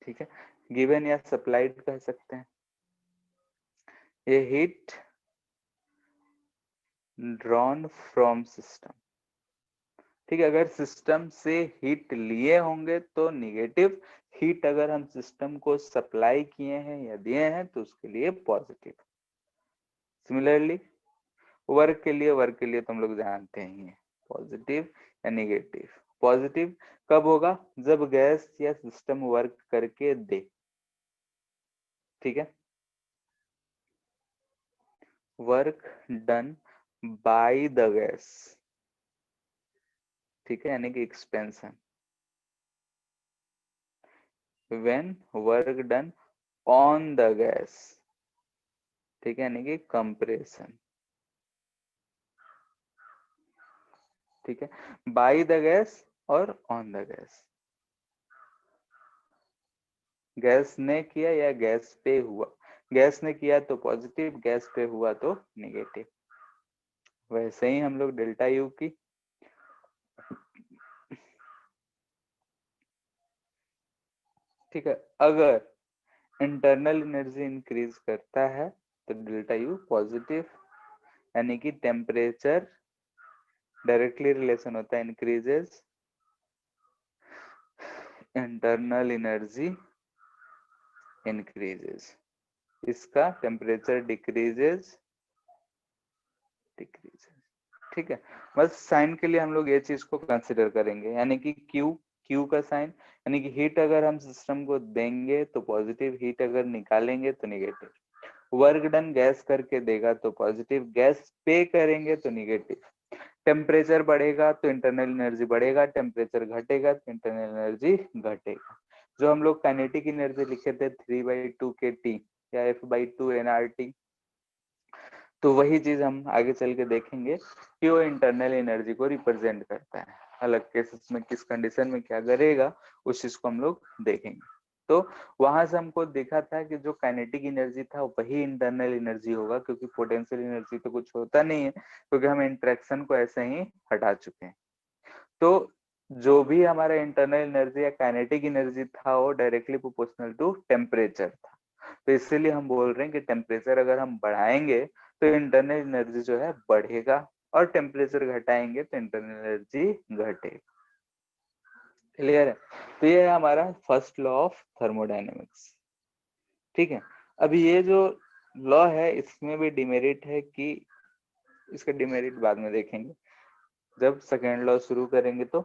ठीक है, गिवन या सप्लाइड कह सकते हैं। ये हीट ड्रॉन फ्रॉम सिस्टम। ठीक है, अगर सिस्टम से हीट लिए होंगे तो निगेटिव, हीट अगर हम सिस्टम को सप्लाई किए हैं या दिए हैं तो उसके लिए पॉजिटिव। सिमिलरली वर्क के लिए तो हम लोग जानते ही हैं, पॉजिटिव या निगेटिव। पॉजिटिव कब होगा, जब गैस या सिस्टम वर्क करके दे। ठीक है, work done by the gas. ठीक है, यानी कि expansion, when work done on the gas, ठीक है, यानी कि कंप्रेशन, ठीक है, बाय द गैस और ऑन द गैस, गैस ने किया या गैस पे हुआ, गैस ने किया तो पॉजिटिव, गैस पे हुआ तो नेगेटिव। वैसे ही हम लोग डेल्टा यू की ठीक है, अगर इंटरनल एनर्जी इंक्रीज करता है तो डेल्टा यू पॉजिटिव, यानी कि टेम्परेचर डायरेक्टली रिलेशन होता है इंक्रीजेस इंटरनल एनर्जी इंक्रीजेस, इसका टेम्परेचर डिक्रीजेस डिक्रीजेस, ठीक है। बस साइन के लिए हम लोग ये चीज को कंसिडर करेंगे, यानी कि क्यू का साइन, यानी कि हीट अगर हम सिस्टम को देंगे तो पॉजिटिव, हीट अगर निकालेंगे तो नेगेटिव, वर्क डन गैस करके देगा तो पॉजिटिव, गैस पे करेंगे तो नेगेटिव, टेम्परेचर बढ़ेगा तो इंटरनल एनर्जी बढ़ेगा, टेम्परेचर घटेगा तो इंटरनल एनर्जी घटेगा। जो हम लोग काइनेटिक एनर्जी लिखे थे 3/2 kT या F/2 nRT, तो वही चीज हम आगे चल के देखेंगे कि वो इंटरनल एनर्जी को रिप्रेजेंट करता है। अलग केसेस में किस कंडीशन में क्या करेगा उस चीज को हम लोग देखेंगे। तो वहां से हमको देखा था कि जो काइनेटिक एनर्जी था वही इंटरनल एनर्जी होगा, क्योंकि पोटेंशियल एनर्जी तो कुछ होता नहीं है, क्योंकि हम इंटरेक्शन को ऐसे ही हटा चुके हैं। तो जो भी हमारा इंटरनल एनर्जी या काइनेटिक एनर्जी था वो डायरेक्टली प्रोपोर्शनल टू टेम्परेचर था। तो इसीलिए हम बोल रहे हैं कि टेम्परेचर अगर हम बढ़ाएंगे तो इंटरनल एनर्जी जो है बढ़ेगा, और टेम्परेचर घटाएंगे तो इंटरनल एनर्जी घटेगा। क्लियर है? तो ये है हमारा फर्स्ट लॉ ऑफ थर्मोडायनेमिक्स, ठीक है। अभी ये जो लॉ है इसमें भी डिमेरिट है कि इसका डिमेरिट बाद में देखेंगे जब सेकेंड लॉ शुरू करेंगे तो,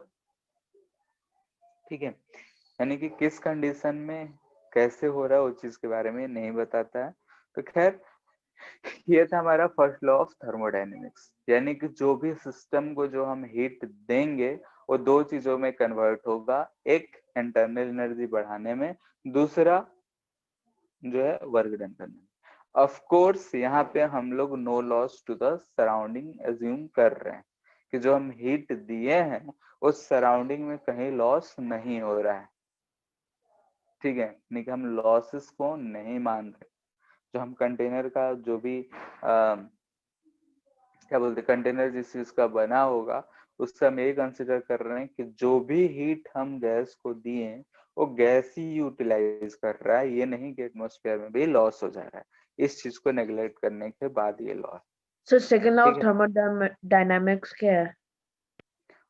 ठीक है। यानी कि किस कंडीशन में कैसे हो रहा है उस चीज के बारे में नहीं बताता है। तो खैर ये था हमारा फर्स्ट लॉ ऑफ थर्मोडायनेमिक्स, यानी कि जो भी सिस्टम को जो हम हीट देंगे वो दो चीजों में कन्वर्ट होगा, एक इंटरनल एनर्जी बढ़ाने में, दूसरा जो है वर्क डन करने में। ऑफ कोर्स यहाँ पे हम लोग no loss to the surrounding assume कर रहे हैं कि जो हम हीट दिए हैं उस सराउंडिंग में कहीं लॉस नहीं हो रहा है, ठीक है, नहीं कि हम लॉसेस को नहीं मान रहे। जो हम कंटेनर का जो भी क्या बोलते कंटेनर जिस चीज का बना होगा उससे हम ये कंसिडर कर रहे हैं कि जो भी हीट हम गैस को दिए वो गैस ही यूटिलाइज कर रहा है, ये नहीं कि एटमॉस्फेयर में भी लॉस हो जा रहा है। इस चीज को नेग्लेक्ट करने के बाद ये लॉस, सो सेकंड लॉ ठीक ऑफ है, थर्मोडायनामिक्स क्या है?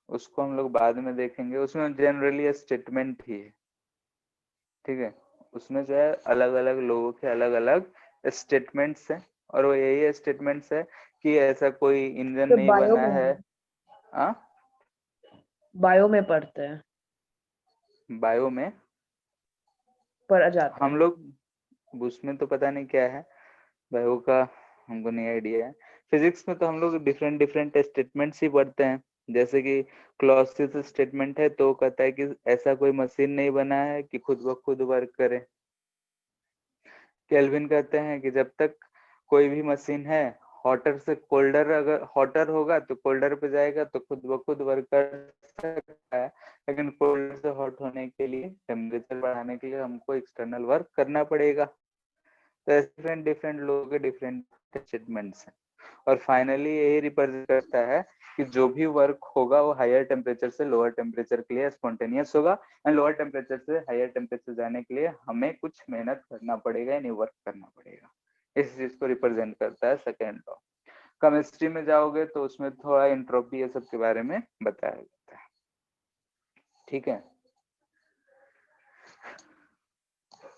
उसको हम लोग बाद में देखेंगे। उसमें जनरली स्टेटमेंट ही है, ठीक है। उसमें जो है अलग अलग लोगों के अलग अलग स्टेटमेंट्स हैं, और वो यही स्टेटमेंट्स है कि ऐसा कोई इंजन तो नहीं बना है। बायो में पढ़ते हैं, बायो में पढ़ा जाता हम है। लोग उसमें तो पता नहीं क्या है, बायो का हमको नहीं आइडिया है। फिजिक्स में तो हम लोग डिफरेंट डिफरेंट स्टेटमेंट्स ही पढ़ते हैं, जैसे कि क्लॉसियस स्टेटमेंट है तो वो कहता है कि ऐसा कोई मशीन नहीं बना है कि खुद ब खुद वर्क करे। केल्विन कहते हैं कि जब तक कोई भी मशीन है हॉटर से कोल्डर, अगर हॉटर होगा तो कोल्डर पे जाएगा तो खुद ब खुद वर्क कर सकता है, लेकिन कोल्डर से हॉट होने के लिए टेम्परेचर बढ़ाने के लिए हमको एक्सटर्नल वर्क करना पड़ेगा। तो डिफरेंट डिफरेंट लोगों के डिफरेंट स्टेटमेंट्स हैं, और फाइनली यही रिप्रेजेंट करता है कि जो भी वर्क होगा वो हायर टेम्परेचर से लोअर टेम्परेचर के लिए स्पॉन्टेनियस होगा, एंड लोअर टेम्परेचर से हायर टेम्परेचर जाने के लिए हमें कुछ मेहनत करना पड़ेगा, यानी वर्क करना पड़ेगा। इस चीज को रिप्रेजेंट करता है सेकेंड लॉ। केमिस्ट्री में जाओगे तो उसमें थोड़ा एंट्रोपी ये सब के बारे में बताया जाता है, ठीक है।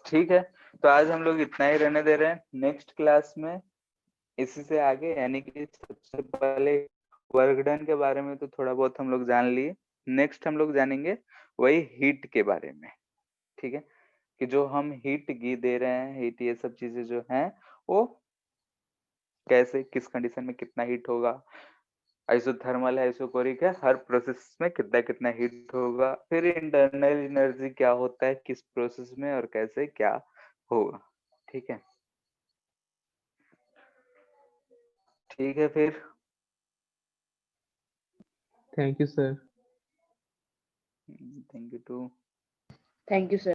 ठीक है, तो आज हम लोग इतना ही रहने दे रहे हैं। नेक्स्ट क्लास में इसी से आगे, यानी कि सबसे पहले वर्क डन के बारे में तो थोड़ा बहुत हम लोग जान लिए, नेक्स्ट हम लोग जानेंगे वही हीट के बारे में, ठीक है, कि जो हम हीट घी दे रहे हैं, हीट ये सब चीजें जो हैं वो कैसे किस कंडीशन में कितना हीट होगा, आइसोथर्मल है, आइसोकोरिक है, हर प्रोसेस में कितना कितना हीट होगा, फिर इंटरनल एनर्जी क्या होता है किस प्रोसेस में और कैसे क्या होगा। ठीक है, ठीक है फिर। Thank you sir. Thank you too. Thank you sir.